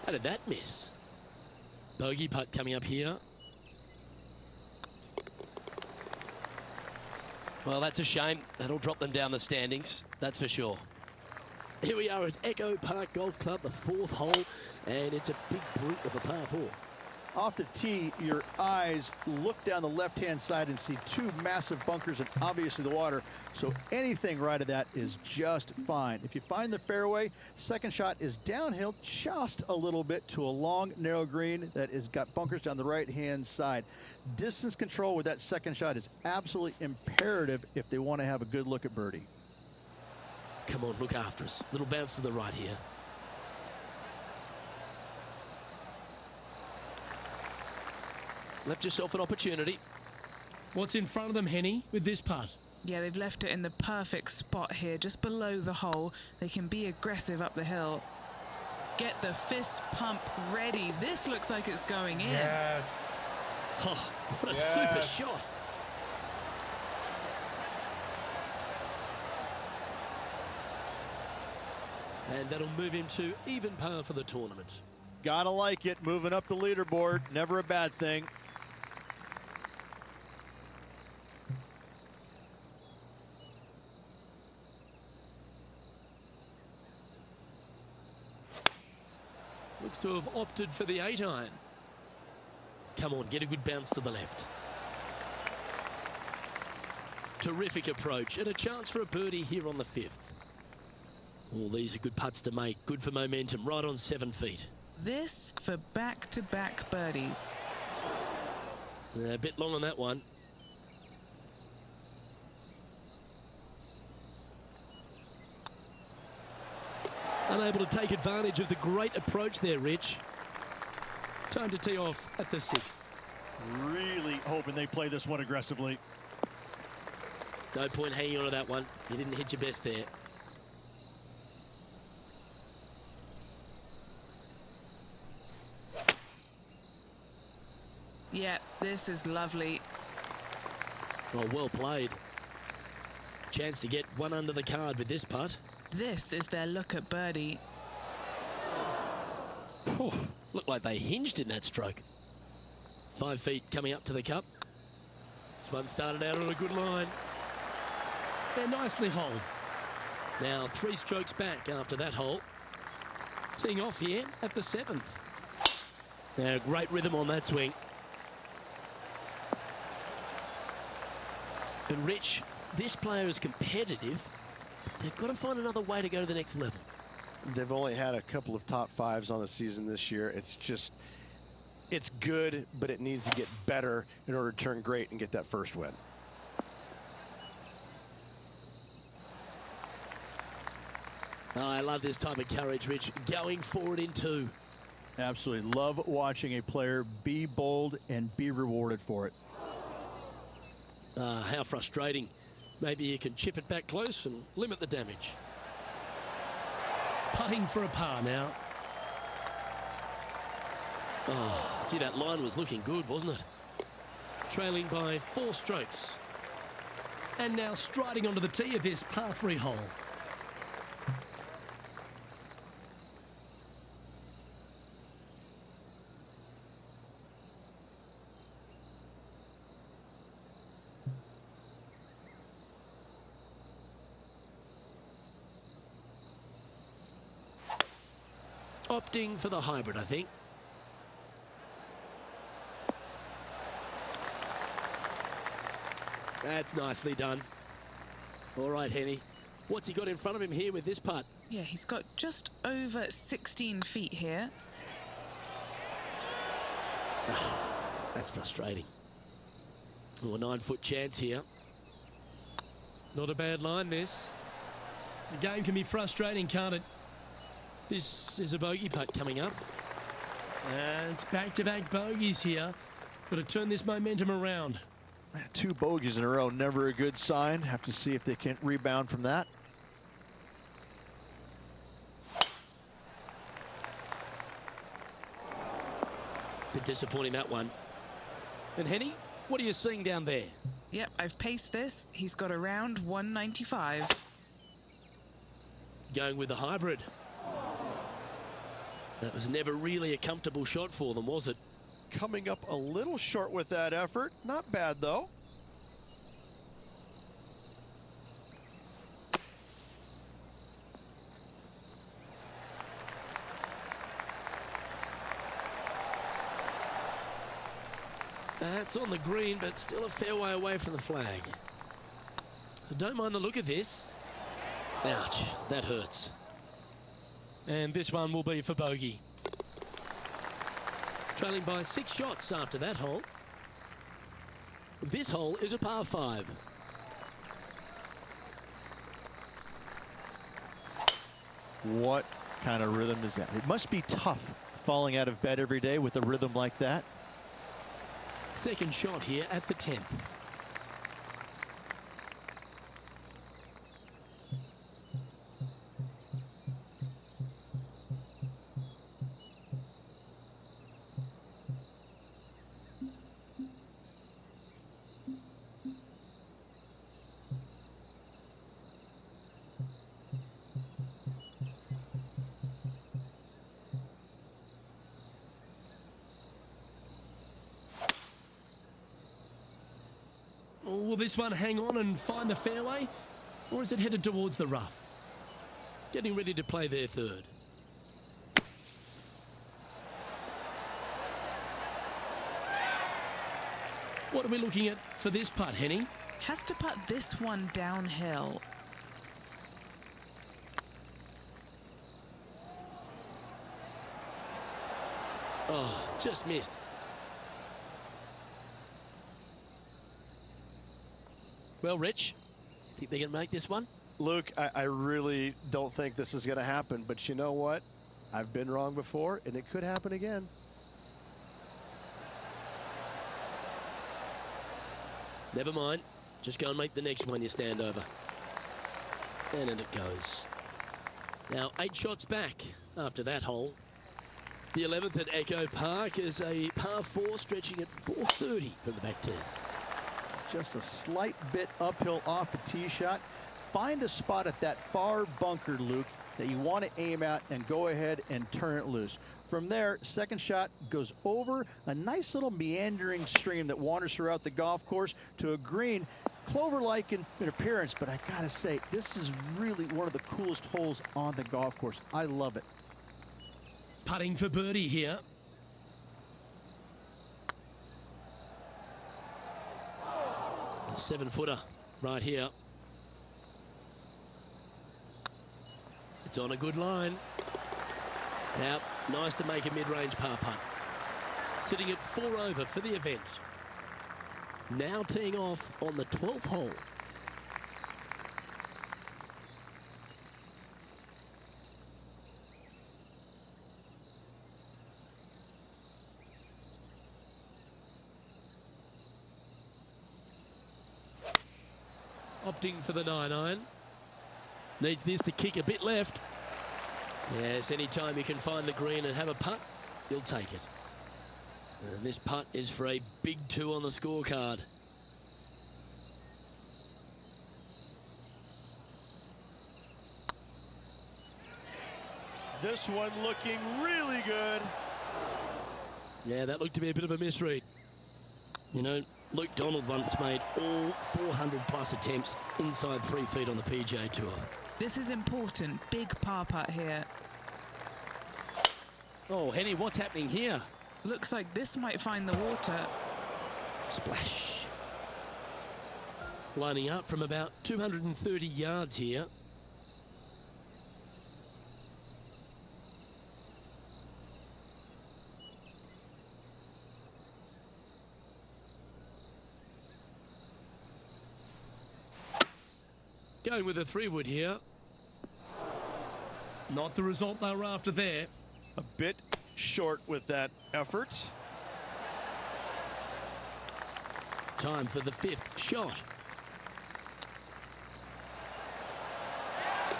How did that miss? Bogey putt coming up here. Well, that's a shame. That'll drop them down the standings, that's for sure. Here we are at Echo Park Golf Club, the 4th hole, and it's a big brute of a par 4. Off the tee, your eyes look down the left-hand side and see 2 massive bunkers and obviously the water. So anything right of that is just fine. If you find the fairway, second shot is downhill just a little bit to a long, narrow green that has got bunkers down the right-hand side. Distance control with that second shot is absolutely imperative if they want to have a good look at birdie. Come on, look after us. Little bounce to the right here. Left yourself an opportunity. What's in front of them, Henny, with this putt? Yeah, they've left it in the perfect spot here, just below the hole. They can be aggressive up the hill. Get the fist pump ready. This looks like it's going in. Yes. Oh, what a Yes. super shot. And that'll move him to even par for the tournament. Gotta like it, moving up the leaderboard, never a bad thing. Looks to have opted for the 8-iron. Come on, get a good bounce to the left. Terrific approach and a chance for a birdie here on the 5th. All these are good putts to make, good for momentum, right on 7 feet. This for back-to-back birdies. A bit long on that one. Unable to take advantage of the great approach there, Rich. Time to tee off at the 6th. Really hoping they play this one aggressively. No point hanging on to that one. You didn't hit your best there. Yeah, this is lovely. Oh, well played. Chance to get one under the card with this putt. This is their look at birdie. Oh, looked like they hinged in that stroke. 5 feet coming up to the cup. This one started out on a good line. They're nicely holed. Now 3 strokes back after that hole. Teeing off here at the 7th. Now great rhythm on that swing. And Rich, this player is competitive. They've got to find another way to go to the next level. They've only had a couple of top 5s on the season this year. It's just, it's good, but it needs to get better in order to turn great and get that first win. Oh, I love this type of courage, Rich. Going forward in 2. Absolutely. Love watching a player be bold and be rewarded for it. How frustrating. Maybe you can chip it back close and limit the damage. Putting for a par now. Oh, gee, that line was looking good, wasn't it? Trailing by 4 strokes. And now striding onto the tee of this par 3 hole. Opting for the hybrid, I think. That's nicely done. All right, Henny. What's he got in front of him here with this putt? Yeah, he's got just over 16 feet here. That's frustrating. Oh, a 9-foot chance here. Not a bad line, this. The game can be frustrating, can't it? This is a bogey putt coming up. And it's back-to-back bogeys here. Got to turn this momentum around. 2 bogeys in a row, never a good sign. Have to see if they can rebound from that. Bit disappointing, that one. And Henny, what are you seeing down there? Yep, I've paced this. He's got around 195. Going with the hybrid. That was never really a comfortable shot for them, was it? Coming up a little short with that effort. Not bad, though. That's on the green, but still a fair way away from the flag. I don't mind the look of this. Ouch, that hurts. And this one will be for bogey. Trailing by 6 shots after that hole. This hole is a par 5. What kind of rhythm is that? It must be tough falling out of bed every day with a rhythm like that. Second shot here at the 10th. Will this one hang on and find the fairway? Or is it headed towards the rough? Getting ready to play their third. What are we looking at for this putt, Henny? Has to putt this one downhill. Oh, just missed. Well, Rich, you think they can make this one? Luke, I really don't think this is going to happen, but you know what? I've been wrong before, and it could happen again. Never mind. Just go and make the next one you stand over. And in it goes. Now, 8 shots back after that hole. The 11th at Echo Park is a par 4 stretching at 430 from the back tees. Just a slight bit uphill off the tee shot. Find a spot at that far bunker, Luke, that you want to aim at and go ahead and turn it loose. From there, second shot goes over a nice little meandering stream that wanders throughout the golf course to a green, clover-like in appearance, but I gotta say, this is really one of the coolest holes on the golf course. I love it. Putting for birdie here. A 7-footer right here. It's on a good line. Now, nice to make a mid-range par putt. Sitting at 4 over for the event. Now teeing off on the 12th hole. Opting for the 9-iron. Needs this to kick a bit left. Yes, anytime you can find the green and have a putt, you'll take it. And this putt is for a big 2 on the scorecard. This one looking really good. Yeah, that looked to be a bit of a misread. You know, Luke Donald once made all 400-plus attempts inside 3 feet on the PGA Tour. This is important. Big par putt here. Oh, Henny, what's happening here? Looks like this might find the water. Splash. Lining up from about 230 yards here. Going with a 3-wood here. Not the result they were after there. A bit short with that effort. Time for the 5th shot.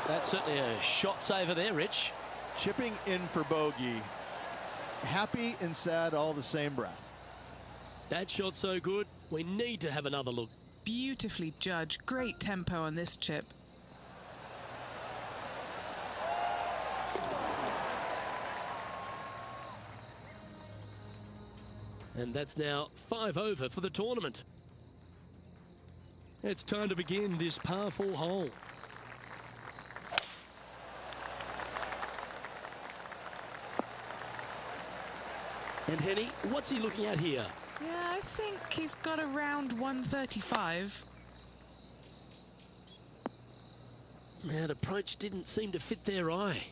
That's certainly a shot saver there, Rich. Chipping in for bogey. Happy and sad all the same breath. That shot's so good, we need to have another look. Beautifully judged. Great tempo on this chip. And that's now 5 over for the tournament. It's time to begin this par 4 hole. And Henny, what's he looking at here? Yeah, I think he's got around 135. That approach didn't seem to fit their eye.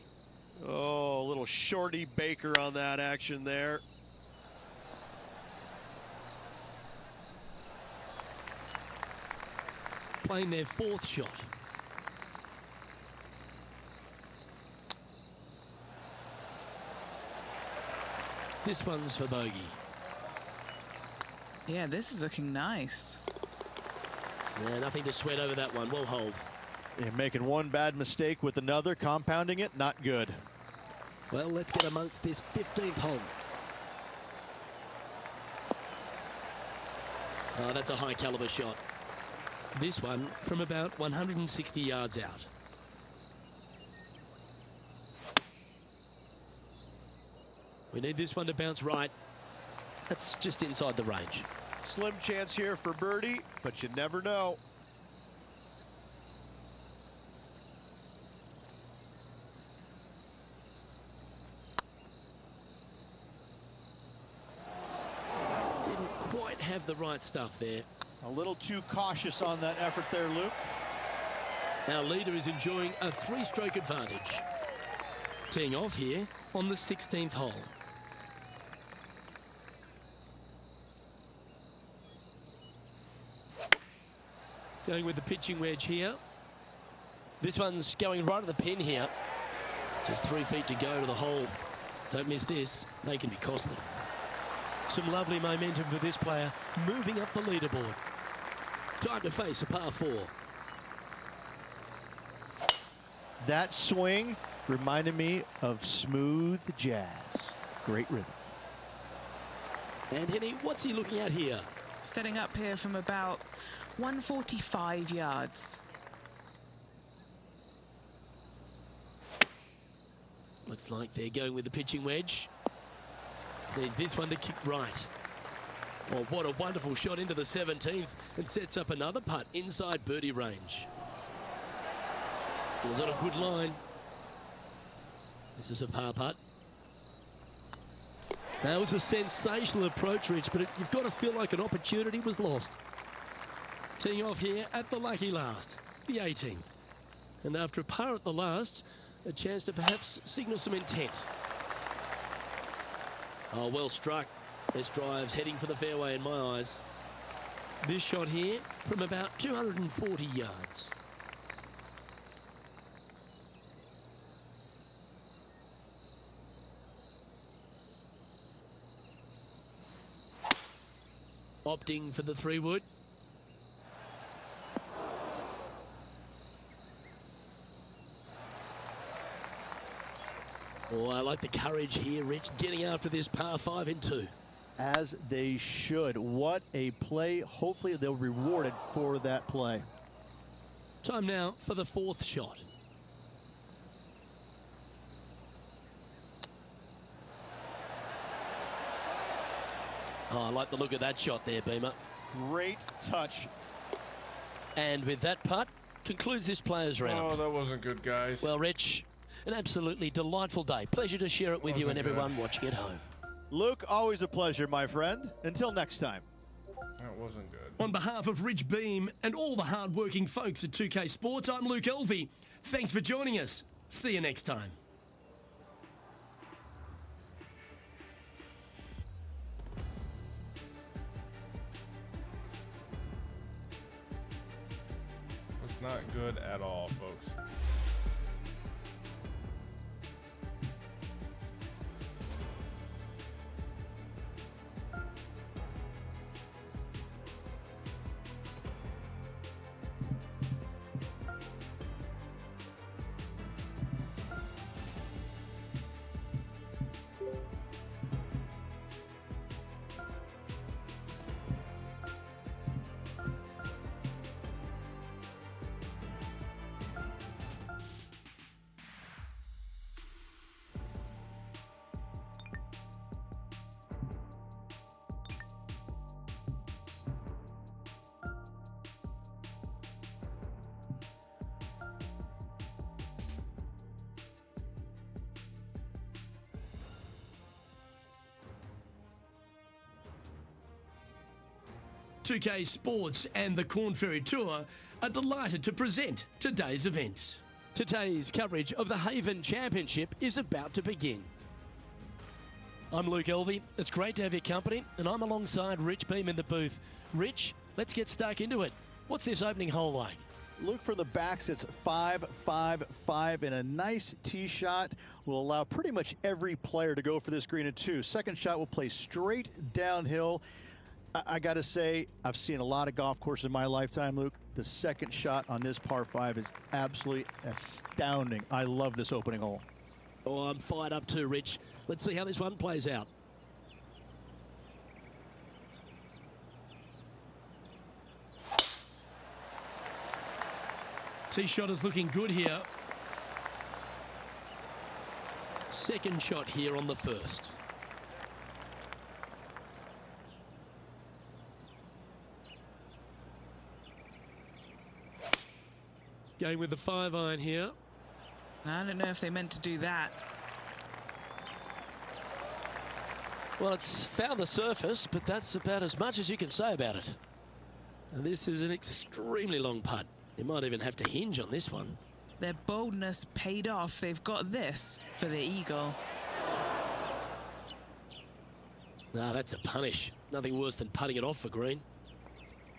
Oh, a little shorty Baker on that action there. Playing their 4th shot. This one's for bogey. Yeah, this is looking nice. Yeah, nothing to sweat over that one. We'll hold. Yeah, making one bad mistake with another, compounding it, not good. Well, let's get amongst this 15th hole. Oh, that's a high caliber shot. This one from about 160 yards out. We need this one to bounce right. That's just inside the range. Slim chance here for birdie, but you never know. Didn't quite have the right stuff there. A little too cautious on that effort there, Luke. Our leader is enjoying a 3-stroke advantage. Teeing off here on the 16th hole. Going with the pitching wedge here. This one's going right at the pin here. Just 3 feet to go to the hole. Don't miss this. They can be costly. Some lovely momentum for this player, moving up the leaderboard. Time to face a par 4. That swing reminded me of smooth jazz. Great rhythm. And Henny, what's he looking at here? Setting up here from about 145 yards. Looks like they're going with the pitching wedge. There's this one to kick right. Oh, what a wonderful shot into the 17th and sets up another putt inside birdie range. It was on a good line. This is a par putt. That was a sensational approach, Rich, but you've got to feel like an opportunity was lost. Teeing off here at the lucky last, the 18th. And after a par at the last, a chance to perhaps signal some intent. Oh, well struck. This drive's heading for the fairway in my eyes. This shot here from about 240 yards. Opting for the 3-wood. Oh, I like the courage here, Rich, getting after this par 5 in 2. As they should. What a play. Hopefully they'll be rewarded for that play. Time now for the 4th shot. Oh, I like the look of that shot there, Beamer. Great touch. And with that putt, concludes this players round. Oh, that wasn't good, guys. Well, Rich, an absolutely delightful day. Pleasure to share it with you and Wasn't good. everyone watching at home. Luke, always a pleasure, my friend. Until next time. That wasn't good. On behalf of Rich Beam and all the hard-working folks at 2K Sports, I'm Luke Elvey. Thanks for joining us. See you next time. Let's Not good at all, folks. PGA Sports and the Corn Ferry Tour are delighted to present today's event. Today's coverage of the Haven Championship is about to begin. I'm Luke Elvey. It's great to have your company, and I'm alongside Rich Beam in the booth. Rich, let's get stuck into it. What's this opening hole like? Luke, from the backs, it's 5-5-5, and a nice tee shot will allow pretty much every player to go for this green at 2. Second shot will play straight downhill. I got to say, I've seen a lot of golf courses in my lifetime, Luke. The second shot on this par 5 is absolutely astounding. I love this opening hole. Oh, I'm fired up too, Rich. Let's see how this one plays out. Tee shot is looking good here. Second shot here on the first. Going with the 5-iron here. I don't know if they meant to do that. Well, it's found the surface, but that's about as much as you can say about it. And this is an extremely long putt. You might even have to hinge on this one. Their boldness paid off. They've got this for the eagle. Ah, that's a punish. Nothing worse than putting it off for green.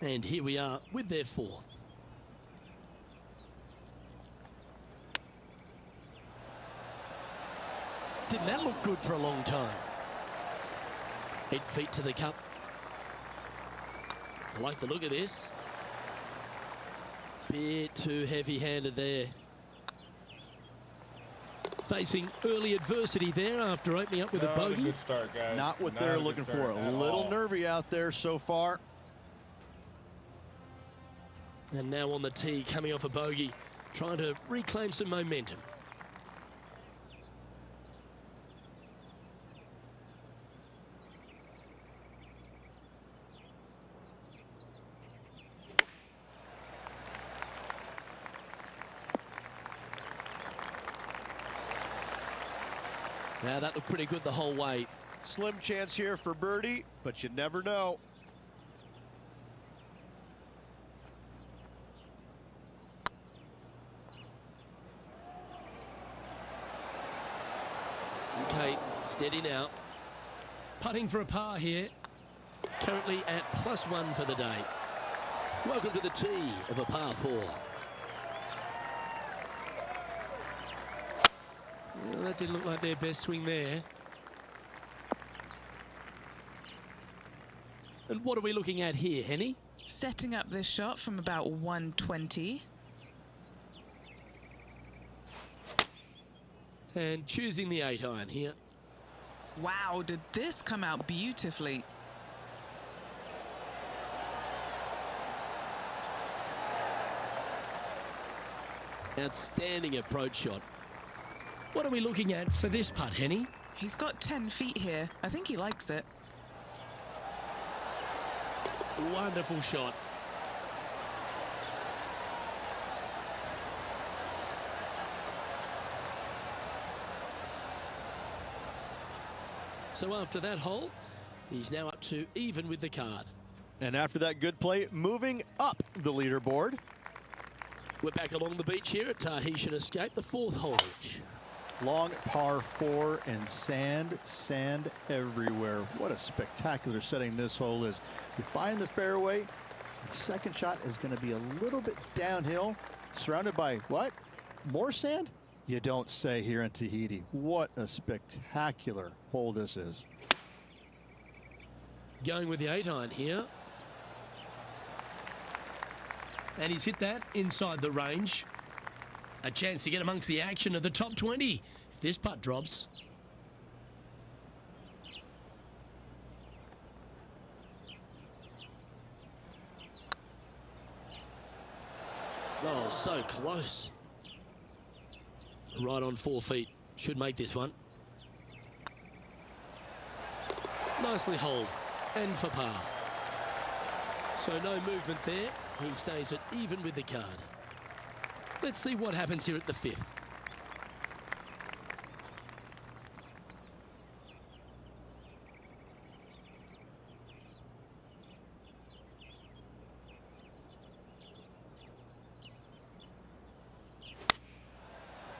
And here we are with their 4th. Didn't that look good for a long time? 8 feet to the cup. I like the look of this. Bit too heavy-handed there. Facing early adversity there after opening up with a bogey. Good start, guys. Not what they're looking for. A little nervy out there so far. And now on the tee, coming off a bogey, trying to reclaim some momentum. Now that looked pretty good the whole way. Slim chance here for birdie, but you never know. Okay, steady now. Putting for a par here. Currently at +1 for the day. Welcome to the tee of a par 4. Well, that didn't look like their best swing there. And what are we looking at here, Henny? Setting up this shot from about 120. And choosing the 8-iron here. Wow, did this come out beautifully? Outstanding approach shot. What are we looking at for this putt, Henny? He's got 10 feet here. I think he likes it. Wonderful shot. So after that hole, he's now up to even with the card. And after that good play, moving up the leaderboard. We're back along the beach here at Tahitian Escape, the 4th hole. Long par 4 and sand everywhere. What a spectacular setting this hole is. You find the fairway, Second shot is going to be a little bit downhill, surrounded by what? More sand? You don't say here in Tahiti. What a spectacular hole this is. Going with the 8-iron here. And he's hit that inside the range. A chance to get amongst the action of the top 20 if this putt drops. Oh, so close. Right on 4 feet. Should make this one. Nicely holed. And for par. So no movement there. He stays at even with the card. Let's see what happens here at the 5th.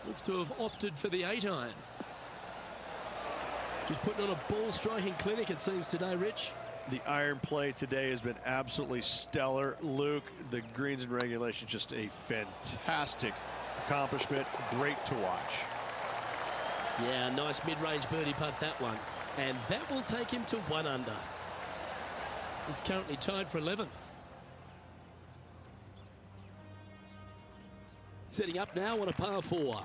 Looks to have opted for the 8-iron. Just putting on a ball striking clinic, it seems, today, Rich. The iron play today has been absolutely stellar. Luke, the greens and regulation, just a fantastic accomplishment. Great to watch. Yeah, nice mid-range birdie putt, that one. And that will take him to 1 under. He's currently tied for 11th. Setting up now on a par 4.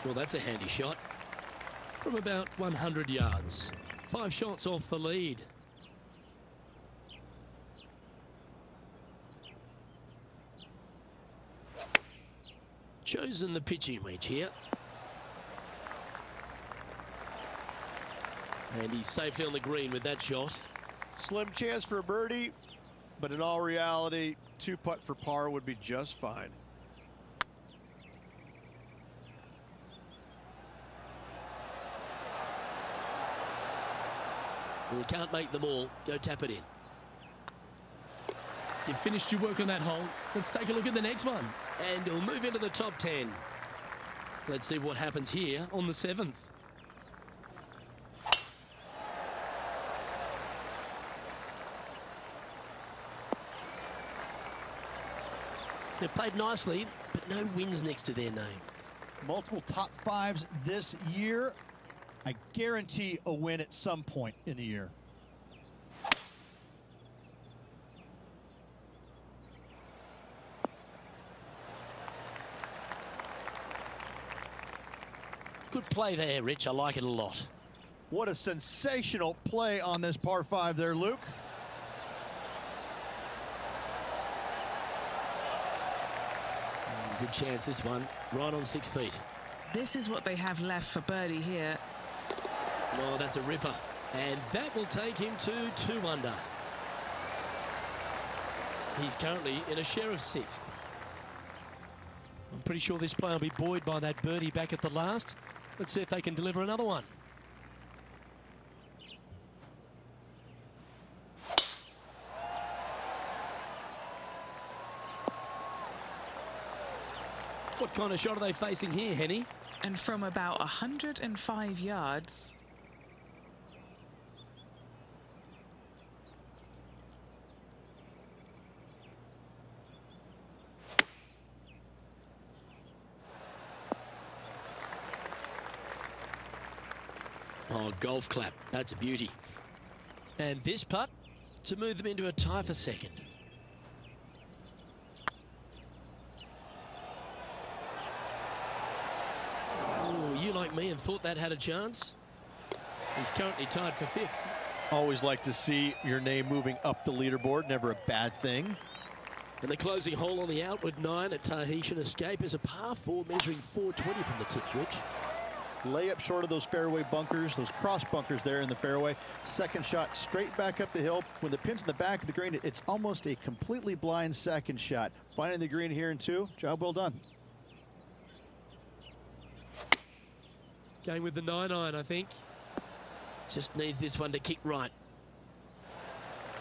Well, that's a handy shot from about 100 yards. 5 shots off the lead. Chosen the pitching wedge here. And he's safely on the green with that shot. Slim chance for a birdie, but in all reality, 2 putt for par would be just fine. Well, you can't make them all. Go tap it in. You've finished your work on that hole. Let's take a look at the next one. And he'll move into the top 10. Let's see what happens here on the 7th. They've played nicely, but no wins next to their name. Multiple top 5s this year. I guarantee a win at some point in the year. Good play there, Rich. I like it a lot. What a sensational play on this par 5 there, Luke. Good chance, this one. Right on 6 feet. This is what they have left for birdie here. Oh, that's a ripper. And that will take him to 2 under. He's currently in a share of 6th. I'm pretty sure this player will be buoyed by that birdie back at the last. Let's see if they can deliver another one. What kind of shot are they facing here, Henny? And from about 105 yards. Oh, golf clap. That's a beauty. And this putt to move them into a tie for 2nd. Oh, you like me and thought that had a chance? He's currently tied for 5th. Always like to see your name moving up the leaderboard. Never a bad thing. And the closing hole on the outward 9 at Tahitian Escape is a par 4 measuring 420 from the tips, Rich. Layup short of those fairway bunkers, those cross bunkers there in the fairway. Second shot straight back up the hill. When the pin's in the back of the green, it's almost a completely blind second shot. Finding the green here in 2, job well done. Going with the 9-iron, I think. Just needs this one to kick right.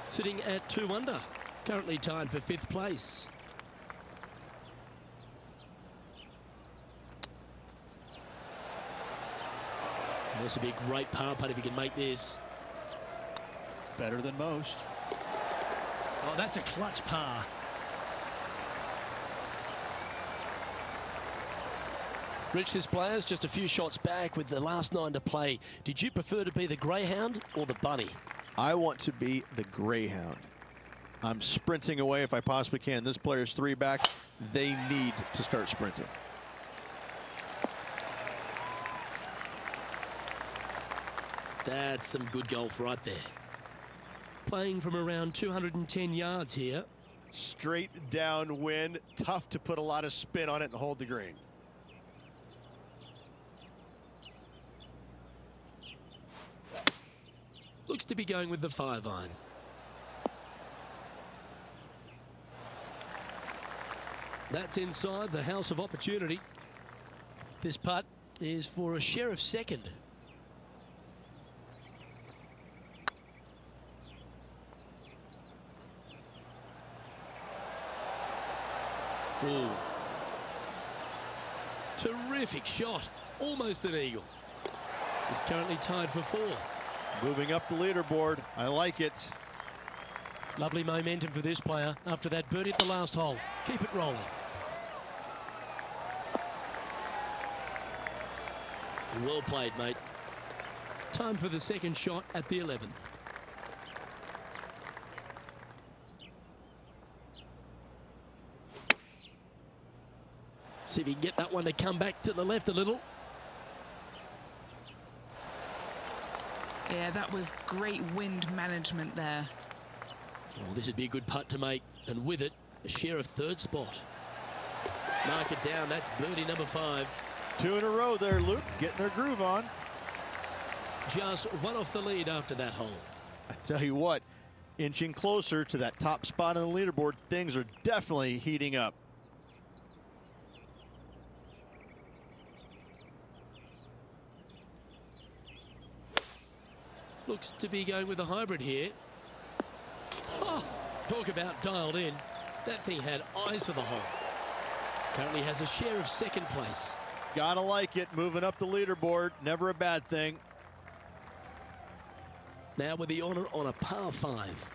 Sitting at 2 under. Currently tied for 5th place. This would be a great par putt if he can make this. Better than most. Oh, that's a clutch par. Rich, this player's just a few shots back with the last 9 to play. Did you prefer to be the greyhound or the bunny? I want to be the greyhound. I'm sprinting away if I possibly can. This player's 3 back. They need to start sprinting. That's some good golf right there. Playing from around 210 yards here. Straight downwind. Tough to put a lot of spin on it and hold the green. Looks to be going with the 5-iron. That's inside the house of opportunity. This putt is for a share of second. Ooh. Terrific shot. Almost an eagle. He's currently tied for 4th. Moving up the leaderboard. I like it. Lovely momentum for this player after that birdie at the last hole. Keep it rolling. Well played, mate. Time for the second shot at the 11th. See if he can get that one to come back to the left a little. Yeah, that was great wind management there. Oh, this would be a good putt to make, and with it, a share of 3rd spot. Mark it down. That's birdie number 5. 2 in a row there, Luke. Getting their groove on. Just 1 off the lead after that hole. I tell you what, inching closer to that top spot on the leaderboard, things are definitely heating up. Looks to be going with a hybrid here. Oh, talk about dialed in. That thing had eyes for the hole. Currently has a share of 2nd place. Gotta like it. Moving up the leaderboard. Never a bad thing. Now with the honor on a par 5.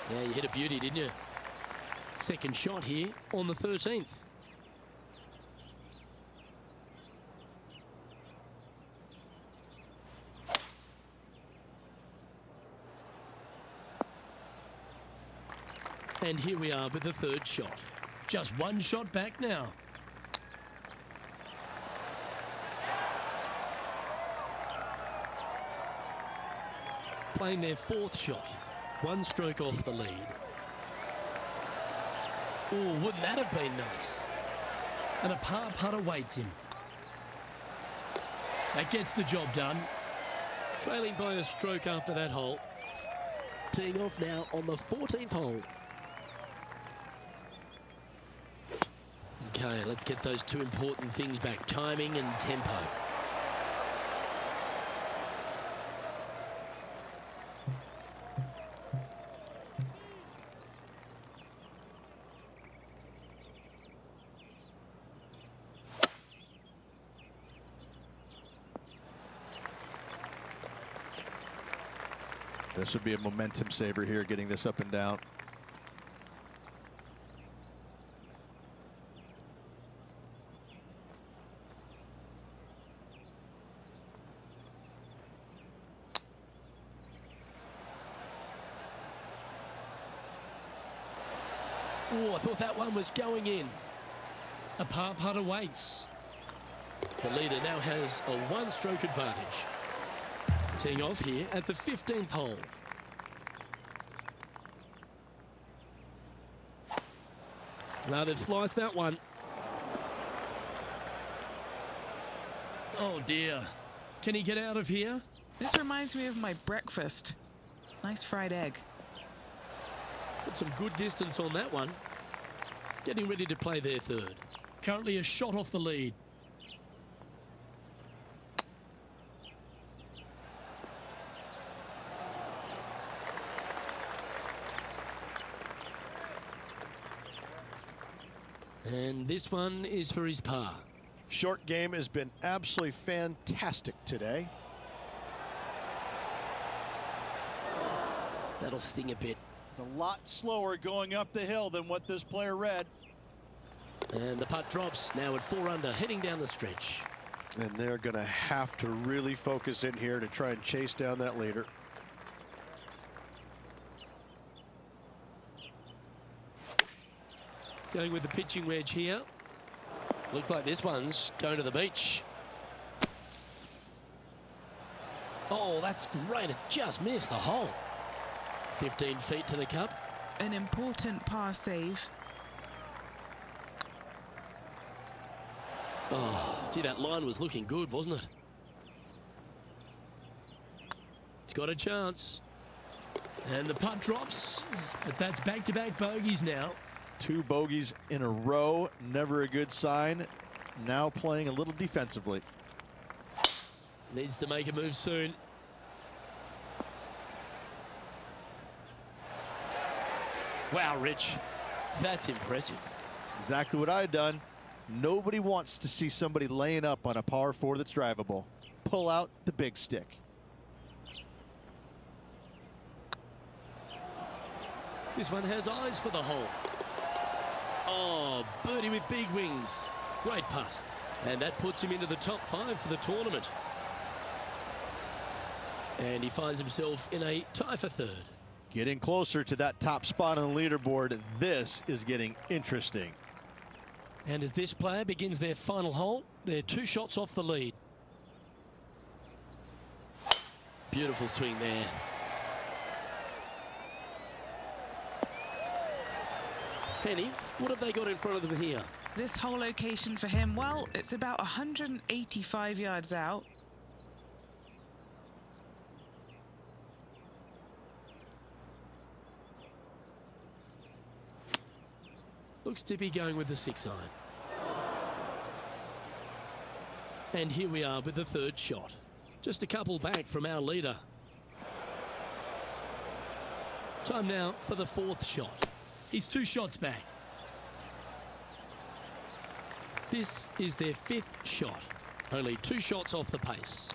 Yeah, you hit a beauty, didn't you? Second shot here on the 13th. And here we are with the 3rd shot. Just 1 shot back now. Playing their 4th shot. 1 stroke off the lead. Oh, wouldn't that have been nice? And a par putt awaits him. That gets the job done. Trailing by a stroke after that hole. Teeing off now on the 14th hole. Okay, let's get those 2 important things back. Timing and tempo. This would be a momentum saver here, getting this up and down. Oh, I thought that one was going in. A par putt awaits. The leader now has a 1-stroke advantage. Teeing off here at the 15th hole. Now they've sliced that one. Oh dear. Can he get out of here? This reminds me of my breakfast. Nice fried egg. Got some good distance on that one. Getting ready to play their 3rd. Currently a shot off the lead. And this one is for his par. Short game has been absolutely fantastic today. That'll sting a bit. It's a lot slower going up the hill than what this player read. And the putt drops, now at 4 under, heading down the stretch. And they're going to have to really focus in here to try and chase down that leader. Going with the pitching wedge here. Looks like this one's going to the beach. Oh, that's great. It just missed the hole. 15 feet to the cup. An important par save. Oh, gee, that line was looking good, wasn't it? It's got a chance. And the putt drops, but that's back-to-back bogeys now. 2 bogeys in a row, never a good sign. Now playing a little defensively. Needs to make a move soon. Wow, Rich, that's impressive. That's exactly what I had done. Nobody wants to see somebody laying up on a par 4 that's drivable. Pull out the big stick. This one has eyes for the hole. Oh, birdie with big wings. Great putt. And that puts him into the top 5 for the tournament. And he finds himself in a tie for 3rd. Getting closer to that top spot on the leaderboard. This is getting interesting. And as this player begins their final hole, they're 2 shots off the lead. Beautiful swing there. Penny, what have they got in front of them here? This whole location for him, well, it's about 185 yards out. Looks to be going with the 6 iron. And here we are with the 3rd shot. Just a couple back from our leader. Time now for the 4th shot. He's 2 shots back. This is their 5th shot. Only 2 shots off the pace.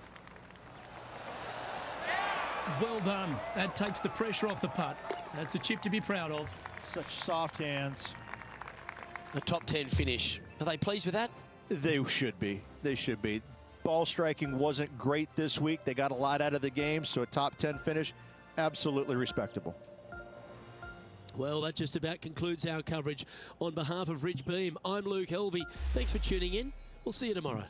Well done. That takes the pressure off the putt. That's a chip to be proud of. Such soft hands. A top 10 finish. Are they pleased with that? They should be. They should be. Ball striking wasn't great this week. They got a lot out of the game, so a top 10 finish, absolutely respectable. Well, that just about concludes our coverage. On behalf of Rich Beam, I'm Luke Helvey. Thanks for tuning in. We'll see you tomorrow.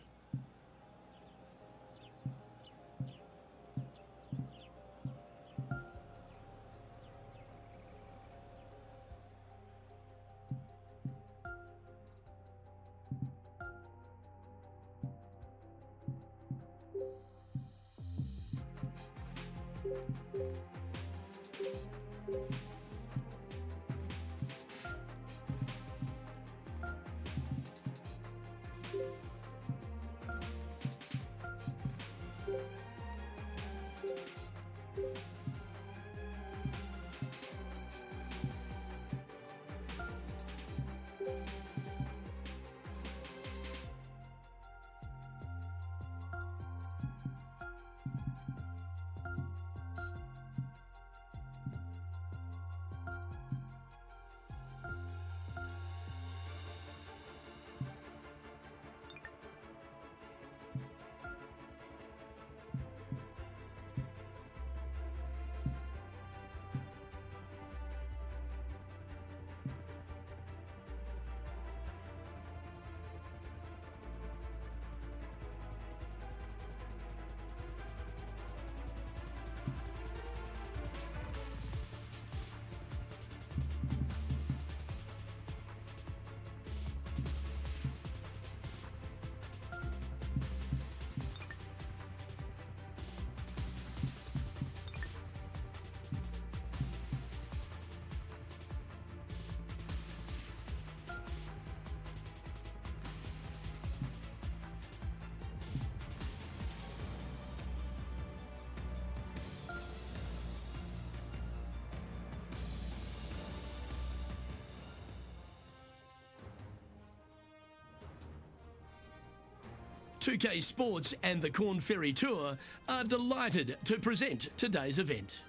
2K Sports and the Corn Ferry Tour are delighted to present today's event.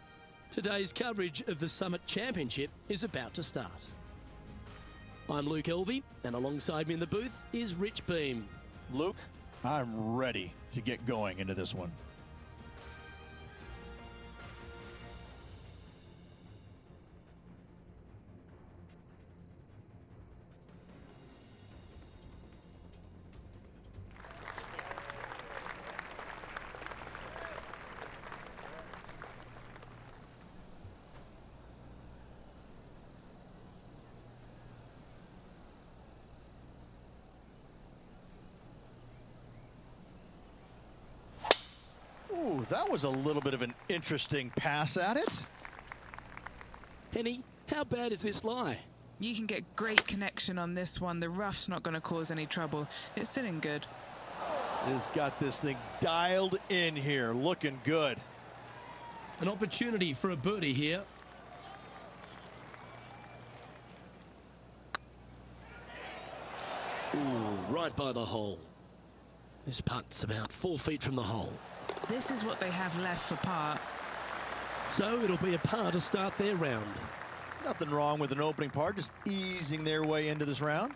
Today's coverage of the Summit Championship is about to start. I'm Luke Elvey, and alongside me in the booth is Rich Beam. Luke, I'm ready to get going into this one. Ooh, that was a little bit of an interesting pass at it. Henny, how bad is this lie? You can get great connection on this one. The rough's not going to cause any trouble. It's sitting good. Has got this thing dialed in here, looking good. An opportunity for a birdie here. Ooh, right by the hole. This putt's about 4 feet from the hole. This is what they have left for par. So it'll be a par to start their round. Nothing wrong with an opening par, just easing their way into this round.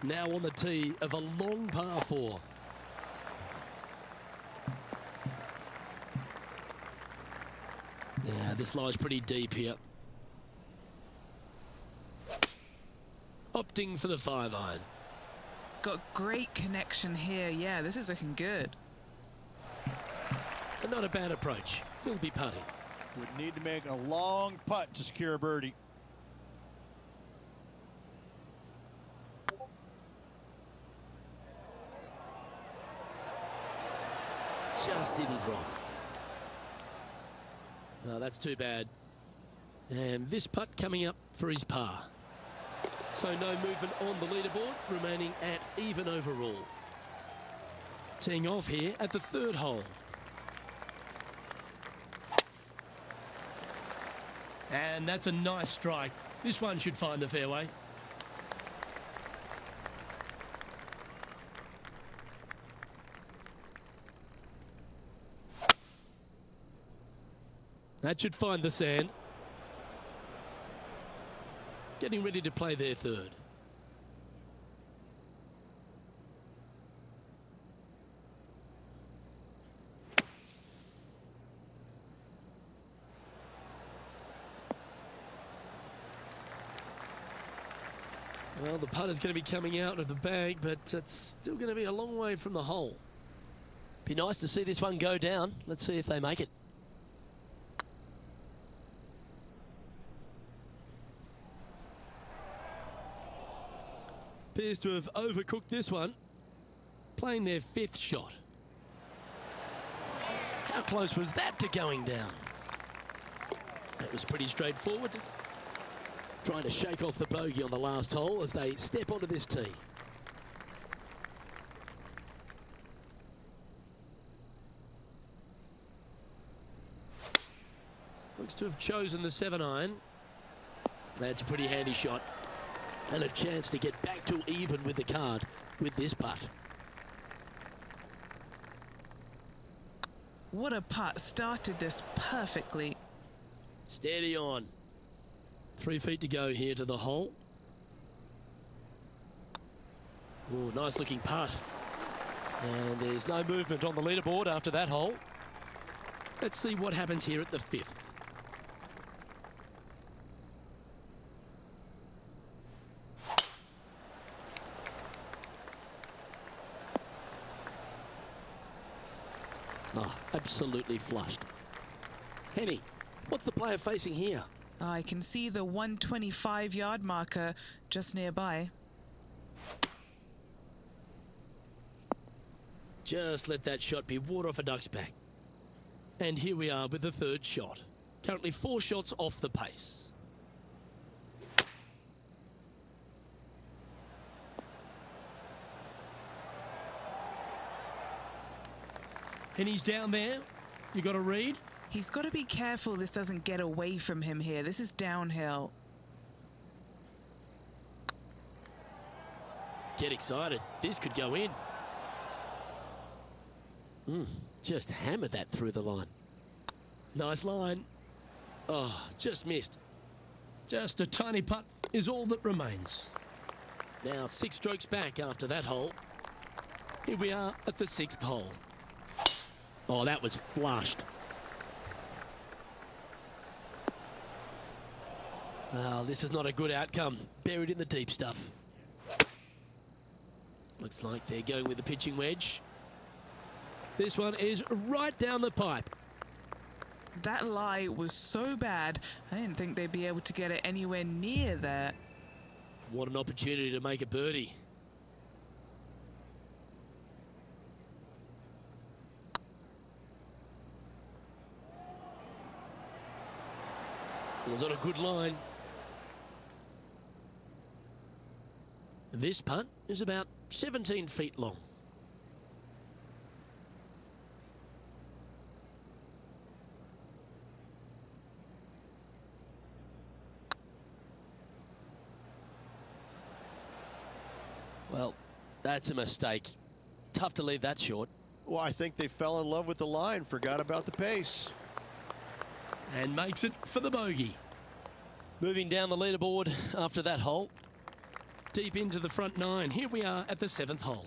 Now on the tee of a long par 4. Yeah, this lies pretty deep here. Opting for the 5-iron. Got great connection here. Yeah, this is looking good. And not a bad approach. He'll be putting. Would need to make a long putt to secure a birdie. Just didn't drop. Oh, that's too bad. And this putt coming up for his par. So no movement on the leaderboard, remaining at even overall. Teeing off here at the 3rd hole. And that's a nice strike. This one should find the fairway. That should find the sand. Getting ready to play their 3rd. Well, the putter's going to be coming out of the bag, but it's still going to be a long way from the hole. Be nice to see this one go down. Let's see if they make it. Appears to have overcooked this one. Playing their 5th shot. How close was that to going down? That was pretty straightforward. Trying to shake off the bogey on the last hole as they step onto this tee. Looks to have chosen the 7-iron. That's a pretty handy shot. And a chance to get back to even with the card with this putt. What a putt. Started this perfectly. Steady on. 3 feet to go here to the hole. Ooh, nice looking putt. And there's no movement on the leaderboard after that hole. Let's see what happens here at the 5th. Oh, absolutely flushed. Henny, what's the player facing here? I can see the 125-yard marker just nearby. Just let that shot be water off a duck's back. And here we are with the 3rd shot. Currently 4 shots off the pace. And he's down there. You got a read? He's got to be careful this doesn't get away from him here. This is downhill. Get excited. This could go in. Just hammered that through the line. Nice line. Oh, just missed. Just a tiny putt is all that remains. Now 6 strokes back after that hole. Here we are at the 6th hole. Oh, that was flushed. Well, this is not a good outcome. Buried in the deep stuff. Looks like they're going with the pitching wedge. This one is right down the pipe. That lie was so bad, I didn't think they'd be able to get it anywhere near there. What an opportunity to make a birdie. It was on a good line. This putt is about 17 feet long. Well, that's a mistake. Tough to leave that short. Well, I think they fell in love with the line, forgot about the pace. And makes it for the bogey. Moving down the leaderboard after that hole. Deep into the front 9. Here we are at the 7th hole.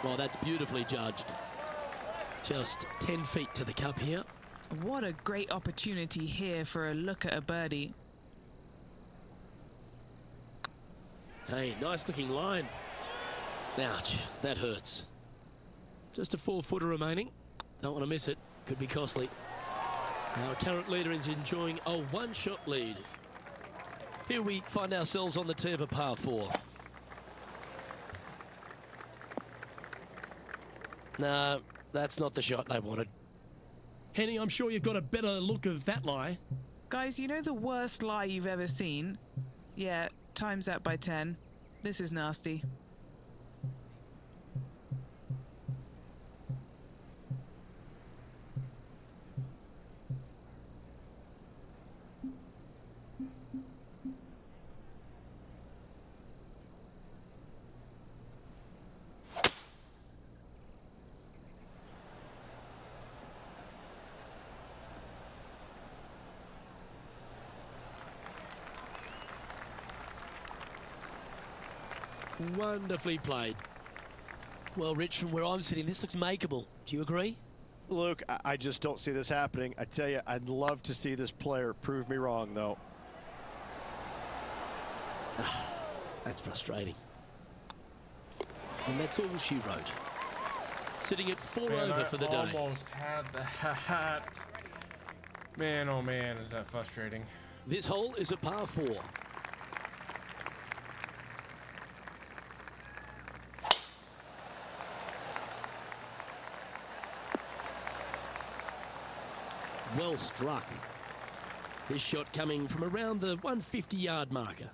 Well, that's beautifully judged. Just 10 feet to the cup here. What a great opportunity here for a look at a birdie. Hey, nice looking line. Ouch, that hurts. Just a 4-footer remaining. Don't want to miss it. Could be costly. Our current leader is enjoying a 1-shot lead. Here we find ourselves on the tee of a par 4. No, that's not the shot they wanted. Henny, I'm sure you've got a better look of that lie. Guys, you know the worst lie you've ever seen? Yeah, times that by 10. This is nasty. Wonderfully played. Well, Rich, from where I'm sitting, this looks makeable. Do you agree? Luke, I just don't see this happening. I tell you, I'd love to see this player prove me wrong, though. That's frustrating. And that's all she wrote. Sitting at 4 Man, over for the day. Almost had that. Man, oh man, is that frustrating. This hole is a par 4. Well struck. This shot coming from around the 150-yard marker.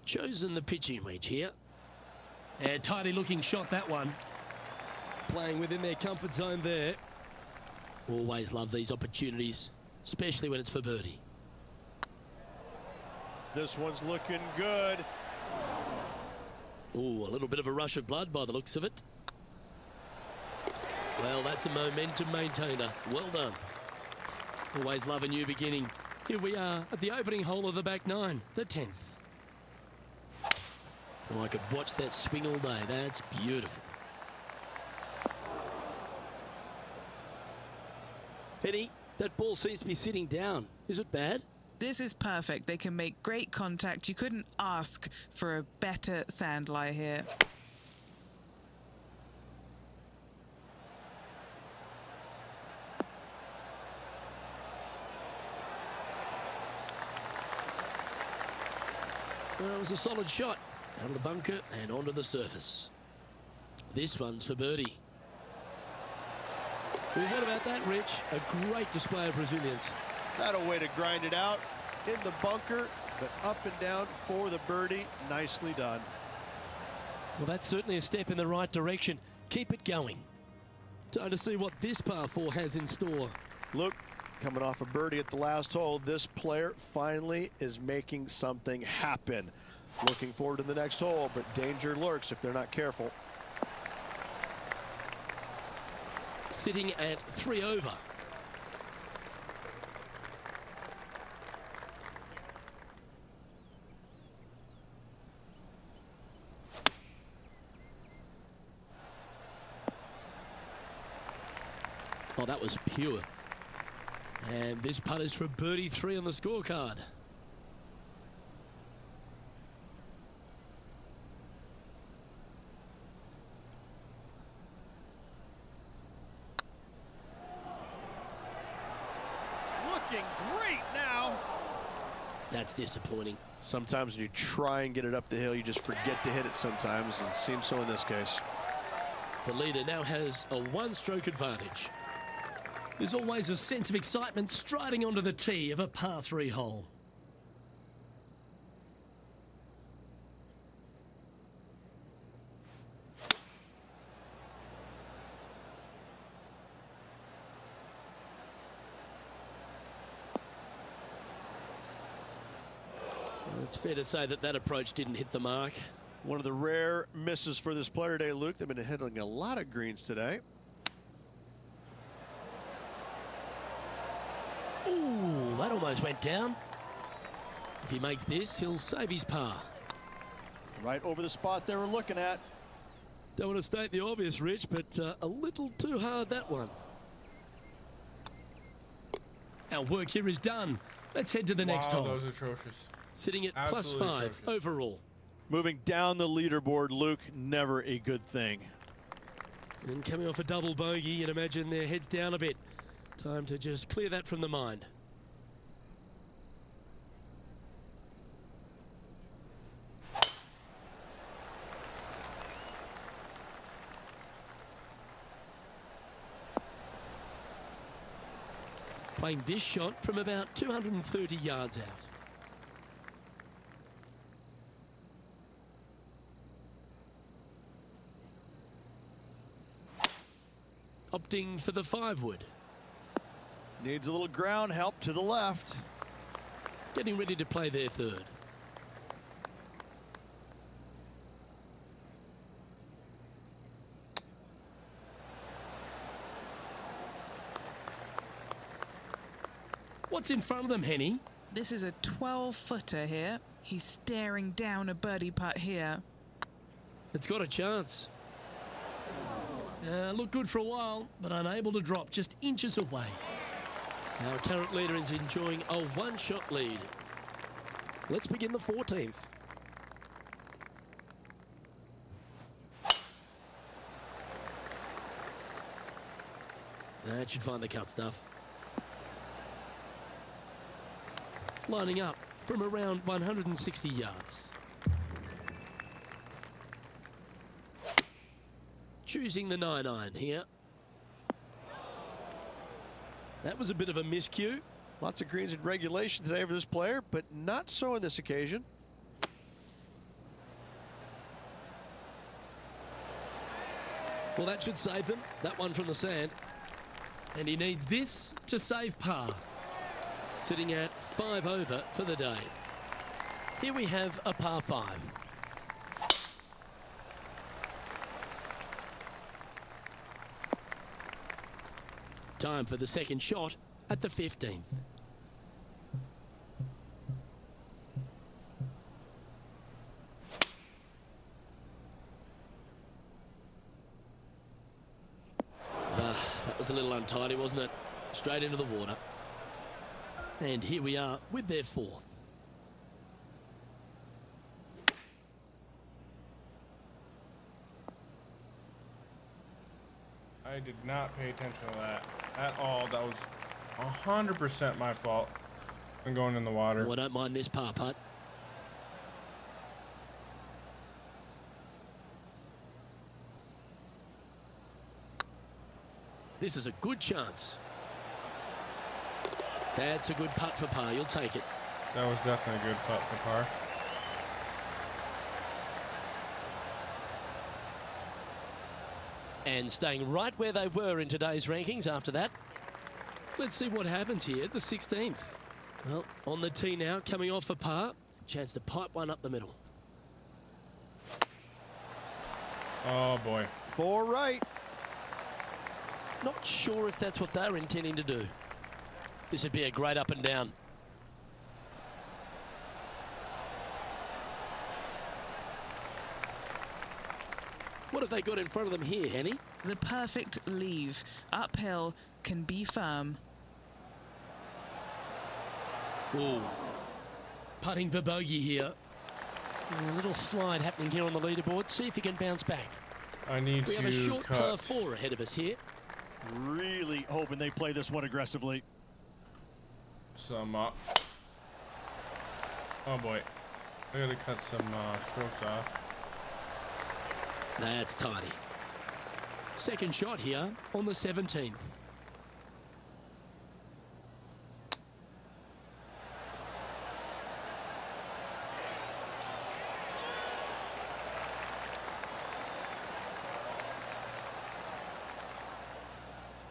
Chosen the pitching wedge here. A tidy looking shot, that one. Playing within their comfort zone there. Always love these opportunities, especially when it's for birdie. This one's looking good. Ooh, a little bit of a rush of blood by the looks of it. Well, that's a momentum maintainer. Well done. Always love a new beginning. Here we are at the opening hole of the back 9, the 10th. Oh, I could watch that swing all day. That's beautiful. Eddie, that ball seems to be sitting down. Is it bad? This is perfect. They can make great contact. You couldn't ask for a better sand lie here. Well, it was a solid shot. Out of the bunker and onto the surface. This one's for birdie. Well, what about that, Rich? A great display of resilience. That a way to grind it out in the bunker, but up and down for the birdie. Nicely done. Well, that's certainly a step in the right direction. Keep it going. Time to see what this par 4 has in store. Look, coming off a birdie at the last hole, this player finally is making something happen. Looking forward to the next hole, but danger lurks if they're not careful. Sitting at 3 over. Oh, that was pure. And this putt is for birdie 3 on the scorecard. Looking great now. That's disappointing. Sometimes when you try and get it up the hill, you just forget to hit it sometimes, and it seems so in this case. The leader now has a 1-stroke advantage. There's always a sense of excitement striding onto the tee of a par 3 hole. It's fair to say that that approach didn't hit the mark. One of the rare misses for this player today, Luke. They've been hitting a lot of greens today. Ooh, that almost went down. If he makes this, he'll save his par. Right over the spot they were looking at. Don't want to state the obvious, Rich, but a little too hard, that one. Our work here is done. Let's head to the next hole. That was atrocious. Sitting at Absolutely +5 atrocious. overall. Moving down the leaderboard, Luke, never a good thing. And coming off a double bogey, you'd imagine their heads down a bit. Time to just clear that from the mind. Playing this shot from about 230 yards out. Opting for the 5-wood. Needs a little ground help to the left. Getting ready to play their 3rd. What's in front of them, Henny? This is a 12-footer here. He's staring down a birdie putt here. It's got a chance. Looked good for a while, but unable to drop, just inches away. Our current leader is enjoying a 1-shot lead. Let's begin the 14th. That should find the cut stuff. Lining up from around 160 yards. Choosing the 9-iron here. That was a bit of a miscue. Lots of greens in regulation today for this player, but not so on this occasion. Well, that should save him. That one from the sand. And he needs this to save par. Sitting at 5 over for the day. Here we have a par 5. Time for the second shot at the 15th. That was a little untidy, wasn't it? Straight into the water. And here we are with their 4th. I did not pay attention to that at all. That was 100% my fault. I'm going in the water. Oh, I don't mind this par putt. This is a good chance. That's a good putt for par. You'll take it. That was definitely a good putt for par. And staying right where they were in today's rankings after that. Let's see what happens here at the 16th. Well, on the tee now, coming off a par. Chance to pipe one up the middle. Oh boy. 4 right. Not sure if that's what they're intending to do. This would be a great up and down. What have they got in front of them here, Henny? The perfect leave. Uphill, can be firm. Ooh. Putting for bogey here. A little slide happening here on the leaderboard. See if he can bounce back. I need We to have a short cut par 4 ahead of us here. Really hoping they play this one aggressively. some up. Oh boy. I gotta cut some strokes off. That's tidy. Second shot here on the 17th.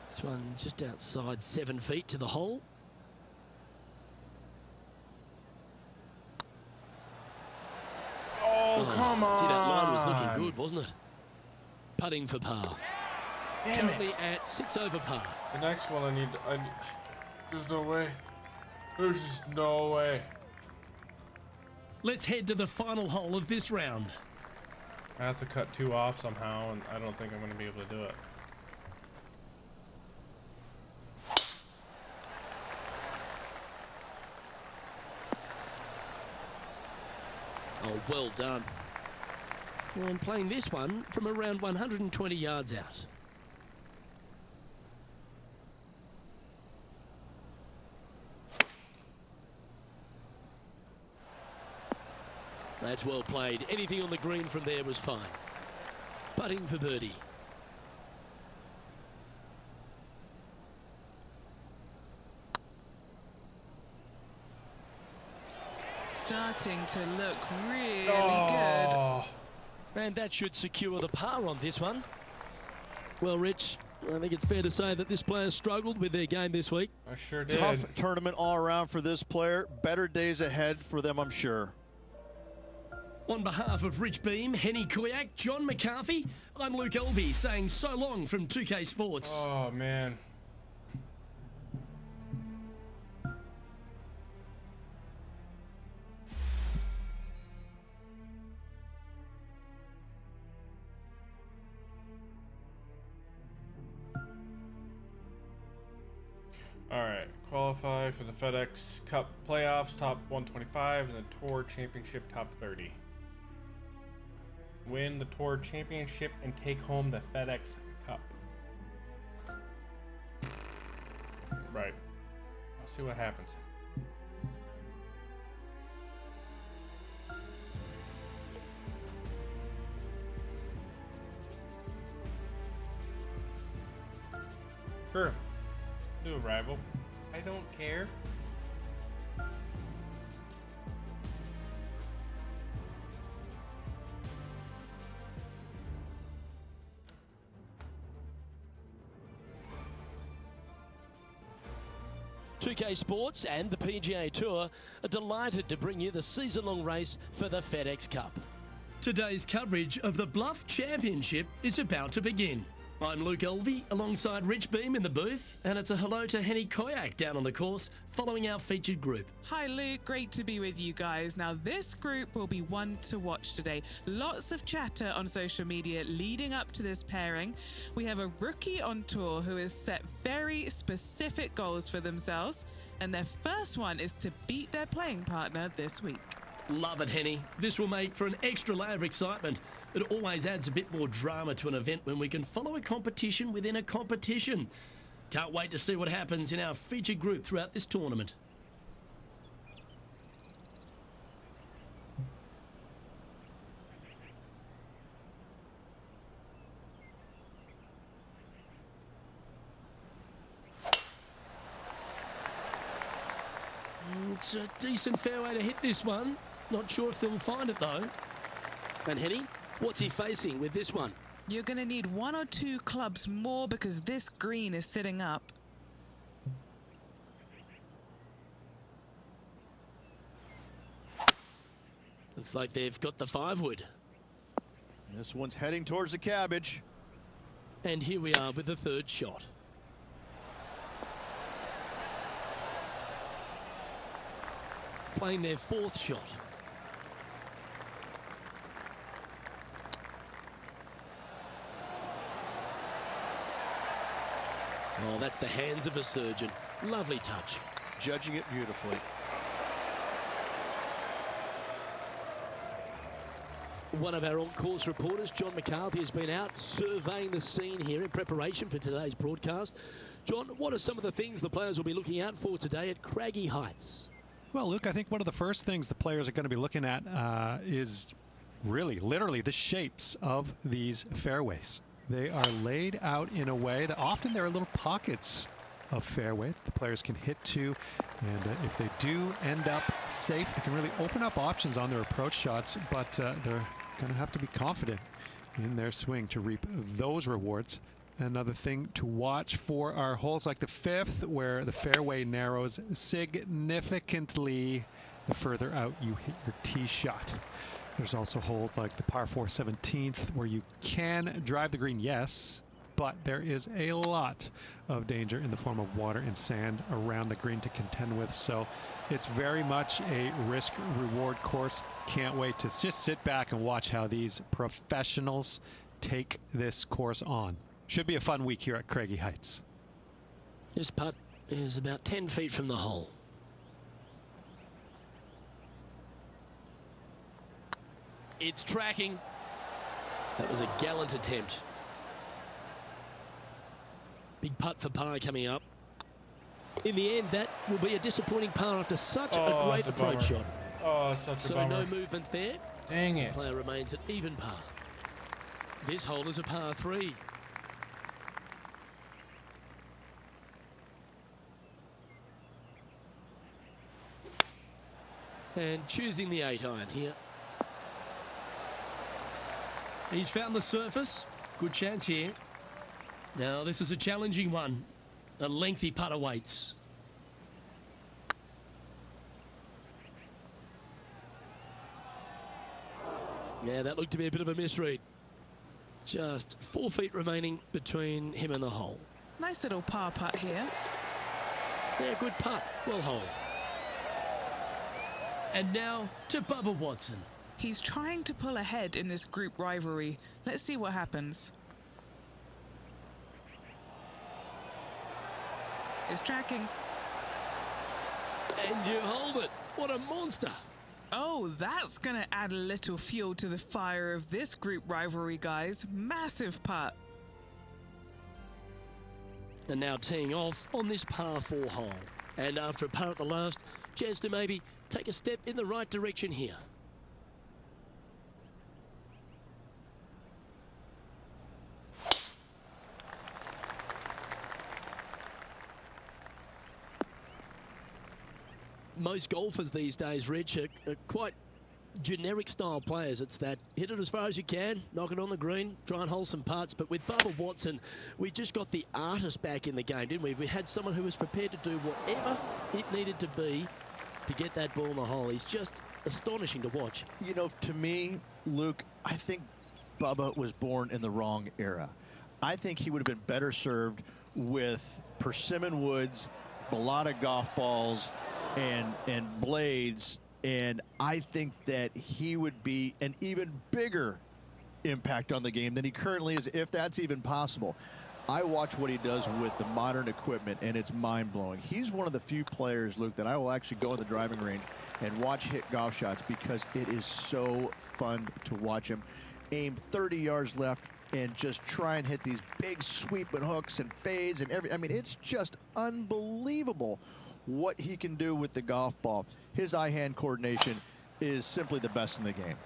This one just outside 7 feet to the hole. Oh, come on. Gee, that line was looking good, wasn't it? Putting for par. Damn Currently it. at 6 over par. The next one I need, there's no way. There's just no way. Let's head to the final hole of this round. I have to cut 2 off somehow, and I don't think I'm going to be able to do it. Oh, well done. And playing this one from around 120 yards out. That's well played. Anything on the green from there was fine. Putting for birdie. Starting to look really Oh, And that should secure the par on this one. Well, Rich, I think it's fair to say that this player struggled with their game this week. I sure did. Tough tournament all around for this player. Better days ahead for them, I'm sure. On behalf of Rich Beam, Henny Koyak, John McCarthy, I'm Luke Elvey saying so long from 2K Sports. Oh, man. Alright, qualify for the FedEx Cup playoffs, top 125, and the Tour Championship, top 30. Win the Tour Championship and take home the FedEx Cup. Right. I'll see what happens. Sure. New arrival. I don't care. .2K Sports and the PGA Tour are delighted to bring you the season-long race for the FedEx Cup. Today's coverage of the Bluff Championship is about to begin. I'm Luke Elvey alongside Rich Beam in the booth, and it's a hello to Henny Koyak down on the course following our featured group. Hi Luke, great to be with you guys. Now this group will be one to watch today. Lots of chatter on social media leading up to this pairing. We have a rookie on tour who has set very specific goals for themselves, and their first one is to beat their playing partner this week. Love it, Henny. This will make for an extra layer of excitement. It always adds a bit more drama to an event when we can follow a competition within a competition. Can't wait to see what happens in our featured group throughout this tournament. It's a decent fairway to hit this one. Not sure if they'll find it though. And Henny, what's he facing with this one? You're going to need 1 or 2 clubs more because this green is sitting up. Looks like they've got the 5-wood. This one's heading towards the cabbage. And here we are with the 3rd shot. Playing their 4th shot. Oh, that's the hands of a surgeon. Lovely touch. Judging it beautifully. One of our on-course reporters, John McCarthy, has been out surveying the scene here in preparation for today's broadcast. John, what are some of the things the players will be looking out for today at Craggy Heights? Well, Luke, I think one of the first things the players are going to be looking at is really, literally, the shapes of these fairways. They are laid out in a way that often there are little pockets of fairway the players can hit to, and if they do end up safe, they can really open up options on their approach shots, but they're going to have to be confident in their swing to reap those rewards. Another thing to watch for are holes like the 5th, where the fairway narrows significantly the further out you hit your tee shot. There's also holes like the par 4 17th, where you can drive the green, yes, but there is a lot of danger in the form of water and sand around the green to contend with. So it's very much a risk-reward course. Can't wait to just sit back and watch how these professionals take this course on. Should be a fun week here at Craggy Heights. This putt is about 10 feet from the hole. It's tracking. That was a gallant attempt. Big putt for par coming up. In the end, that will be a disappointing par after such a great approach shot. Oh, such a So bummer. no movement there. Dang it. Player remains at even par. This hole is a par 3. And choosing the 8-iron here. He's found the surface. Good chance here. Now this is a challenging one. A lengthy putt awaits. Yeah, that looked to be a bit of a misread. Just 4 feet remaining between him and the hole. Nice little par putt here. Yeah, good putt. Well holed. And now to Bubba Watson. He's trying to pull ahead in this group rivalry. Let's see what happens. It's tracking. And you hold it. What a monster. Oh, that's going to add a little fuel to the fire of this group rivalry, guys. Massive putt. And now teeing off on this par 4 hole. And after a par at the last, chance to maybe take a step in the right direction here. Most golfers these days, Rich, are quite generic style players. It's that hit it as far as you can, knock it on the green, try and hold some putts. But with Bubba Watson, we just got the artist back in the game, didn't we? We had someone who was prepared to do whatever it needed to be to get that ball in the hole. He's just astonishing to watch. You know, to me, Luke, I think Bubba was born in the wrong era. I think he would have been better served with persimmon woods, balata golf balls, and blades, and I think that he would be an even bigger impact on the game than he currently is, if that's even possible. I watch what he does with the modern equipment, and it's mind-blowing. He's one of the few players, Luke, that I will actually go in the driving range and watch hit golf shots because it is so fun to watch him aim 30 yards left and just try and hit these big sweeping hooks and fades and I mean, it's just unbelievable what he can do with the golf ball. His eye-hand coordination is simply the best in the game.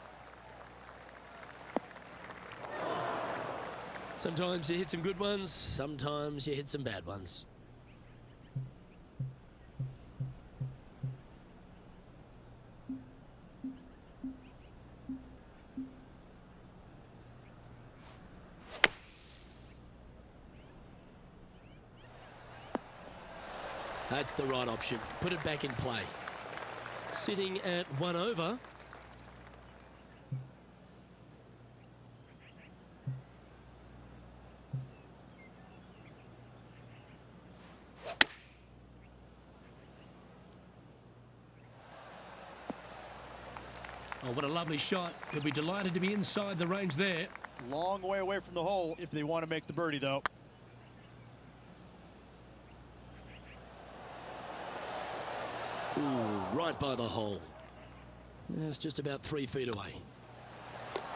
Sometimes you hit some good ones, sometimes you hit some bad ones. That's the right option. Put it back in play. Sitting at 1 over. Oh, what a lovely shot. He'll be delighted to be inside the range there. Long way away from the hole if they want to make the birdie, though. Ooh, right by the hole. It's just about 3 feet away.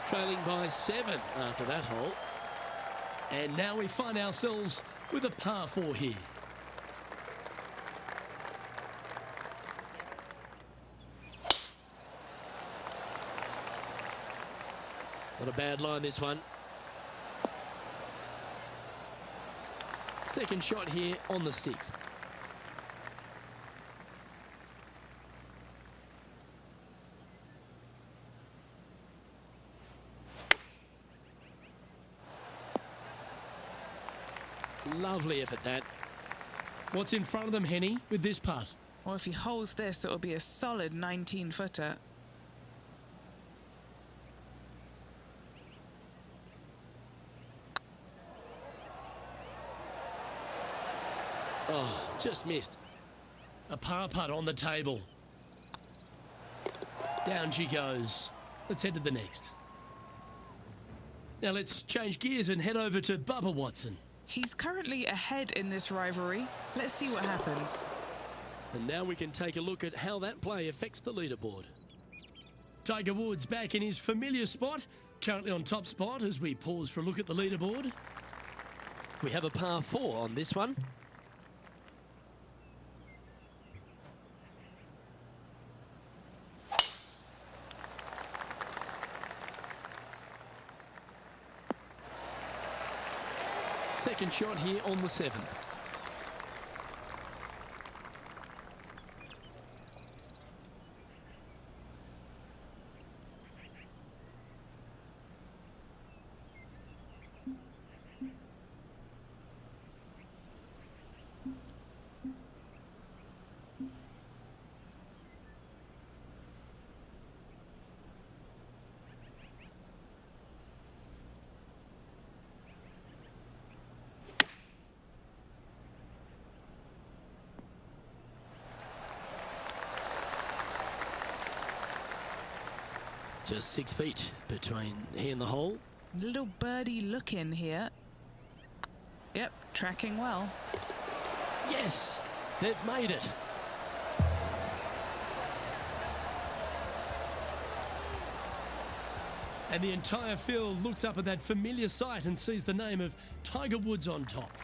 Trailing by 7 after that hole. And now we find ourselves with a par 4 here. Not a bad line, this one. Second shot here on the 6th. Lovely effort, that. What's in front of them, Henny, with this putt? Or if he holds this, it'll be a solid 19-footer. Oh, just missed. A par putt on the table. Down she goes. Let's head to the next. Now let's change gears and head over to Bubba Watson. He's currently ahead in this rivalry. Let's see what happens. And now we can take a look at how that play affects the leaderboard. Tiger Woods back in his familiar spot, currently on top spot as we pause for a look at the leaderboard. We have a par 4 on this one. Second shot here on the 7th. Just 6 feet between he and the hole. Little birdie look in here. Yep, tracking well. Yes, they've made it. And the entire field looks up at that familiar sight and sees the name of Tiger Woods on top.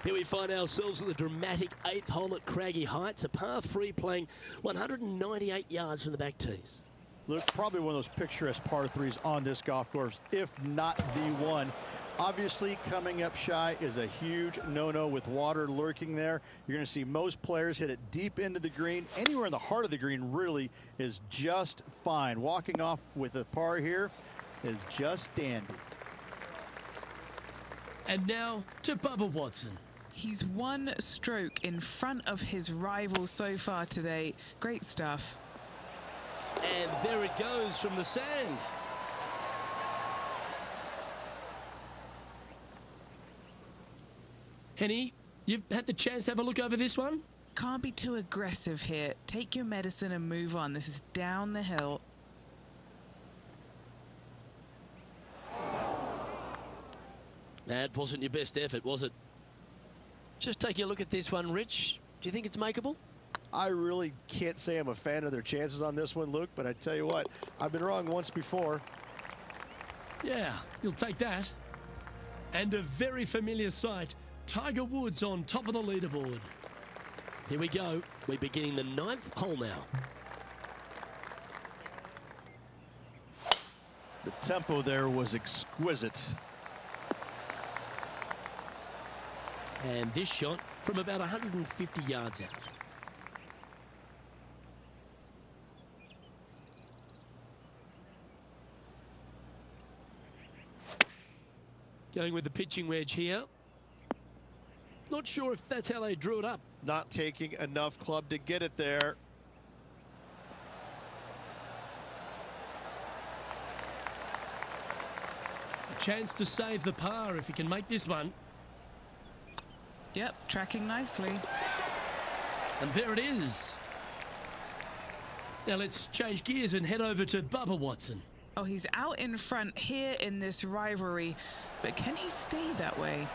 Here we find ourselves at the dramatic 8th hole at Craggy Heights, a par 3 playing 198 yards from the back tees. Look, probably one of those picturesque par 3s on this golf course, if not the one. Obviously, coming up shy is a huge no-no with water lurking there. You're going to see most players hit it deep into the green. Anywhere in the heart of the green really is just fine. Walking off with a par here is just dandy. And now to Bubba Watson. He's 1 stroke in front of his rival so far today. Great stuff. And there it goes from the sand. Henny, you've had the chance to have a look over this one? Can't be too aggressive here. Take your medicine and move on. This is down the hill. That wasn't your best effort, was it? Just taking a look at this one, Rich. Do you think it's makeable? I really can't say I'm a fan of their chances on this one, Luke, but I tell you what, I've been wrong once before. Yeah, you'll take that. And a very familiar sight, Tiger Woods on top of the leaderboard. Here we go. We're beginning the 9th hole now. The tempo there was exquisite. And this shot from about 150 yards out. Going with the pitching wedge here. Not sure if that's how they drew it up. Not taking enough club to get it there. A chance to save the par if he can make this one. Yep, tracking nicely. And there it is. Now let's change gears and head over to Bubba Watson. Oh, he's out in front here in this rivalry, but can he stay that way?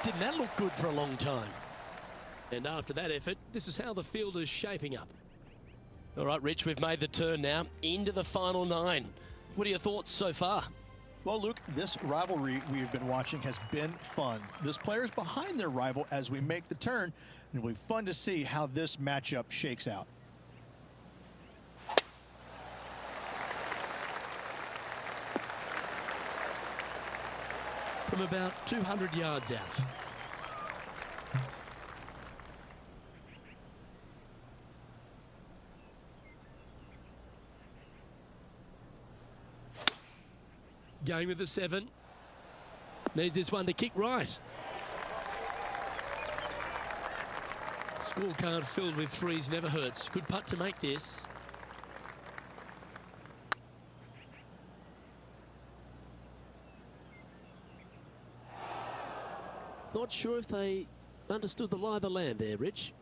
Didn't that look good for a long time? And after that effort, this is how the field is shaping up. All right, Rich, we've made the turn now into the final 9. What are your thoughts so far? Well, Luke, this rivalry we've been watching has been fun. This player's behind their rival as we make the turn, and it'll be fun to see how this matchup shakes out. From about 200 yards out. Going with the 7. Needs this one to kick right. Scorecard filled with 3s never hurts. Good putt to make this. Not sure if they understood the lie of the land there, Rich.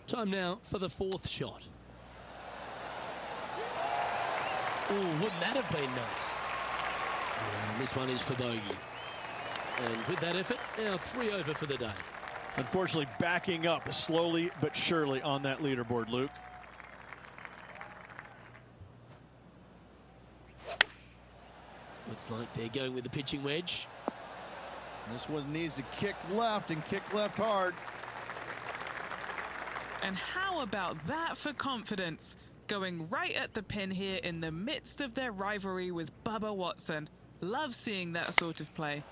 Time now for the 4th shot. Oh, wouldn't that have been nice? And this one is for bogey. And with that effort, now 3 over for the day. Unfortunately, backing up slowly but surely on that leaderboard, Luke. Looks like they're going with the pitching wedge. This one needs to kick left and kick left hard. And how about that for confidence? Going right at the pin here in the midst of their rivalry with Bubba Watson. Love seeing that sort of play.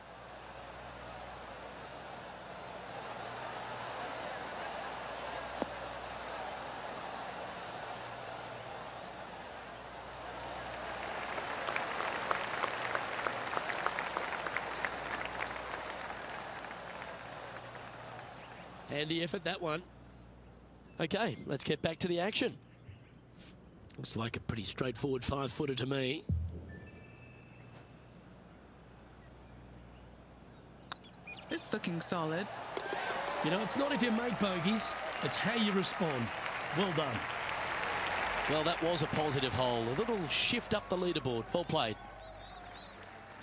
Handy effort, that one. Okay, let's get back to the action. Looks like a pretty straightforward 5-footer to me. It's looking solid. You know, it's not if you make bogeys, it's how you respond. Well done. Well, that was a positive hole. A little shift up the leaderboard. Well played.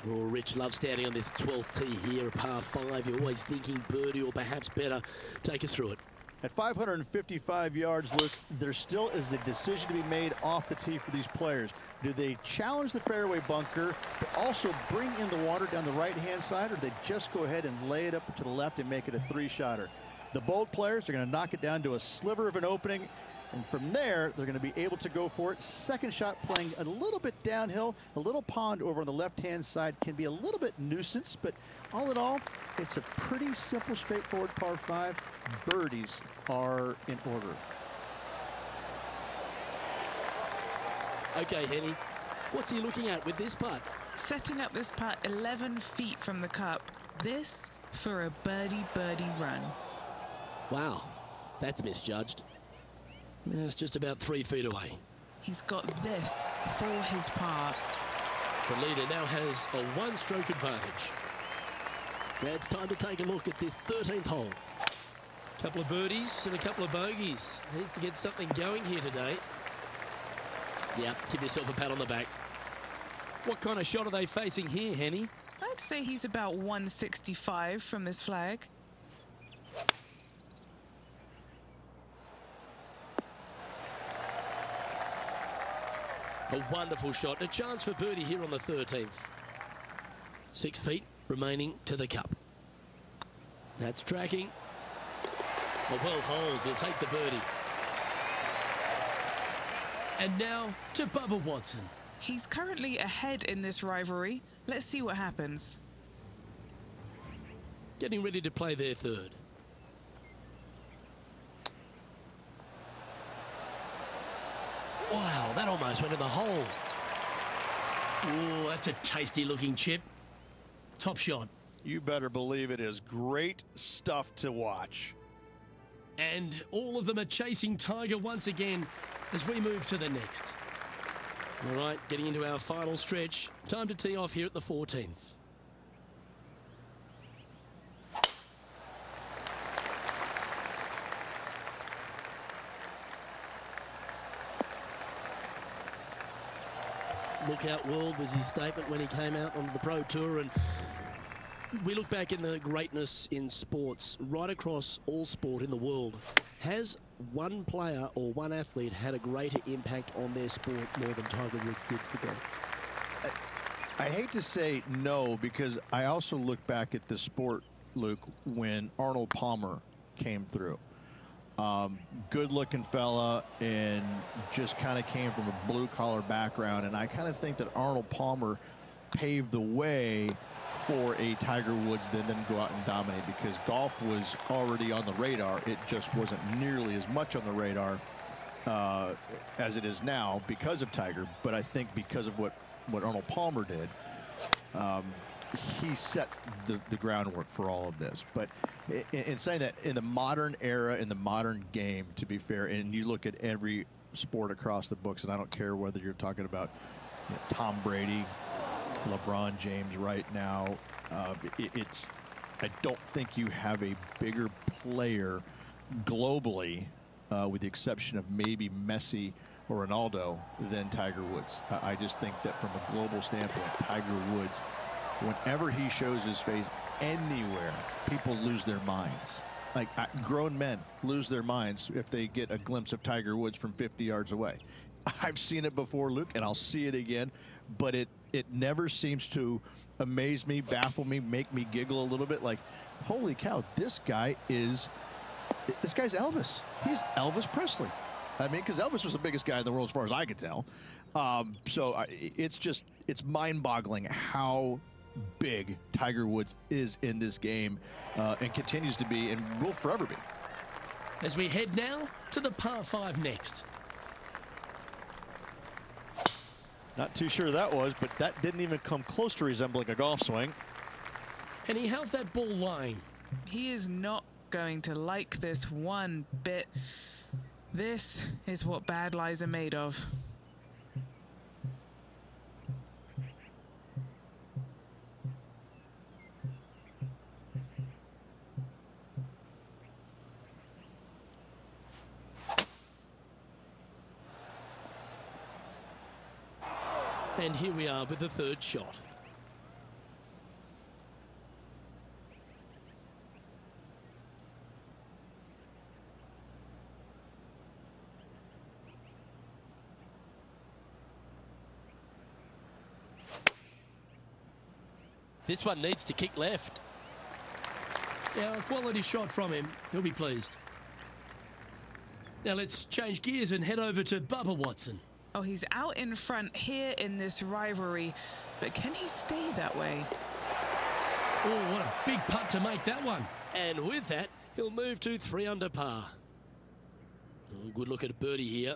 Oh, Rich loves standing on this 12th tee here, a par 5. You're always thinking birdie or perhaps better. Take us through it. At 555 yards, Luke, there still is a decision to be made off the tee for these players. Do they challenge the fairway bunker, but also bring in the water down the right-hand side, or do they just go ahead and lay it up to the left and make it a 3-shotter? The bold players are going to knock it down to a sliver of an opening, and from there, they're going to be able to go for it. Second shot playing a little bit downhill. A little pond over on the left-hand side can be a little bit nuisance, but all in all, it's a pretty simple, straightforward par 5. Birdies are in order. Okay, Henny, what's he looking at with this putt? Setting up this putt 11 feet from the cup. This for a birdie run. Wow, that's misjudged. It's just about 3 feet away. He's got this for his par. The leader now has a 1-stroke advantage. Now it's time to take a look at this 13th hole. Couple of birdies and a couple of bogeys. Needs to get something going here today. Yeah, give yourself a pat on the back. What kind of shot are they facing here, Henny? I'd say he's about 165 from this flag. A wonderful shot. A chance for birdie here on the 13th. 6 feet remaining to the cup. That's tracking. A well hold. He'll take the birdie. And now to Bubba Watson. He's currently ahead in this rivalry. Let's see what happens. Getting ready to play their 3rd. Wow, that almost went in the hole. Oh, that's a tasty looking chip. Top shot. You better believe it is great stuff to watch. And all of them are chasing Tiger once again as we move to the next. All right, getting into our final stretch. Time to tee off here at the 14th. Look out world was his statement when he came out on the Pro Tour, and we look back in the greatness in sports right across all sport in the world. Has one player or one athlete had a greater impact on their sport more than Tiger Woods did for golf? I hate to say no, because I also look back at the sport, Luke, when Arnold Palmer came through. Good-looking fella, and just kind of came from a blue-collar background, and I kind of think that Arnold Palmer paved the way for a Tiger Woods then go out and dominate, because golf was already on the radar. It just wasn't nearly as much on the radar as it is now because of Tiger. But I think because of what Arnold Palmer did, he set the groundwork for all of this. But in saying that, in the modern era, in the modern game, to be fair, and you look at every sport across the books, and I don't care whether you're talking about Tom Brady, LeBron James right now, I don't think you have a bigger player globally, with the exception of maybe Messi or Ronaldo, than Tiger Woods. I just think that from a global standpoint, Tiger Woods, whenever he shows his face anywhere, people lose their minds. Like, grown men lose their minds if they get a glimpse of Tiger Woods from 50 yards away. I've seen it before, Luke, and I'll see it again, but it never seems to amaze me, baffle me, make me giggle a little bit. Like, holy cow, this guy's Elvis. He's Elvis Presley. I mean, because Elvis was the biggest guy in the world as far as I could tell. It's mind-boggling how big Tiger Woods is in this game, and continues to be, and will forever be. As we head now to the par 5 next. Not too sure that was, but that didn't even come close to resembling a golf swing. Penny, how's that ball lying? He is not going to like this one bit. This is what bad lies are made of. And here we are with the third shot. This one needs to kick left. Yeah, a quality shot from him. He'll be pleased. Now let's change gears and head over to Bubba Watson. Oh, he's out in front here in this rivalry, but can he stay that way? Oh, what a big putt to make that one. And with that, he'll move to 3 under par. Oh, good look at a birdie here.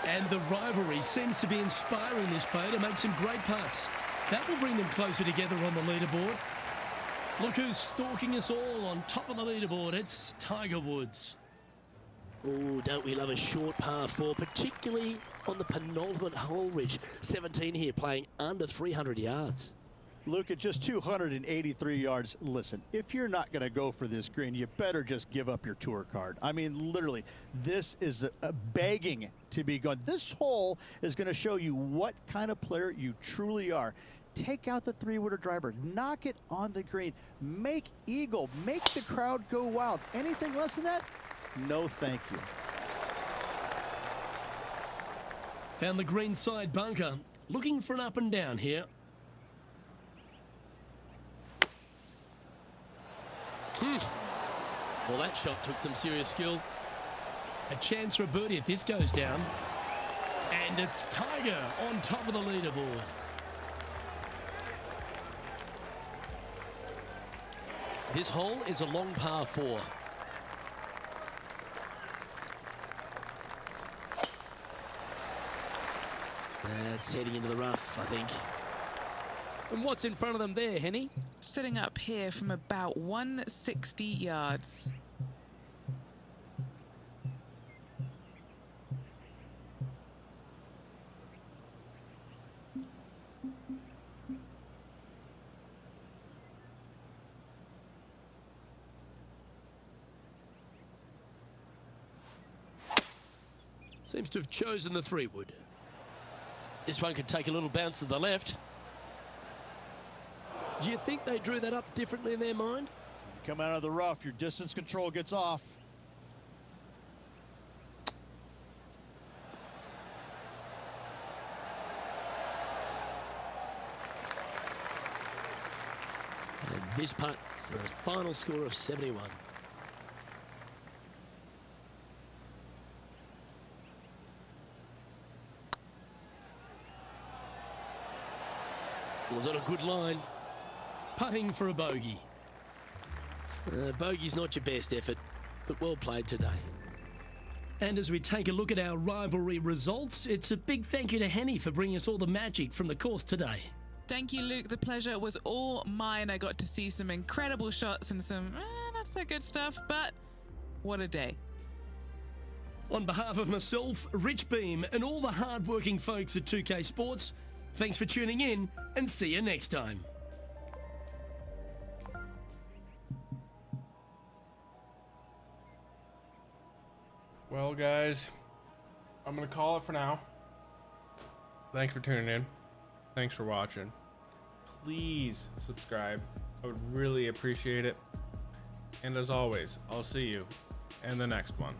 And the rivalry seems to be inspiring this player to make some great putts. That will bring them closer together on the leaderboard. Look who's stalking us all on top of the leaderboard. It's Tiger Woods. Oh, don't we love a short par 4, particularly on the penultimate hole, Rich. 17 here, playing under 300 yards. Luke, at just 283 yards, listen, if you're not going to go for this green, you better just give up your tour card. I mean, literally, this is a begging to be gone. This hole is going to show you what kind of player you truly are. Take out the 3-wooder driver, knock it on the green, make eagle, make the crowd go wild. Anything less than that? No, thank you. Found the green side bunker, looking for an up and down here. Well, that shot took some serious skill. A chance for a birdie if this goes down. And it's Tiger on top of the leaderboard. This hole is a long par 4. It's heading into the rough, I think. And what's in front of them there, Henny? Sitting up here from about 160 yards. Seems to have chosen the 3-wood. This one could take a little bounce to the left. Do you think they drew that up differently in their mind? Come out of the rough, your distance control gets off. And this putt for a final score of 71. Was on a good line. Putting for a bogey. Bogey's not your best effort, but well played today. And as we take a look at our rivalry results, it's a big thank you to Henny for bringing us all the magic from the course today. Thank you, Luke. The pleasure was all mine. I got to see some incredible shots and some not so good stuff, but what a day. On behalf of myself, Rich Beam, and all the hard-working folks at 2K Sports, thanks for tuning in, and see you next time. Well, guys, I'm going to call it for now. Thanks for tuning in. Thanks for watching. Please subscribe. I would really appreciate it. And as always, I'll see you in the next one.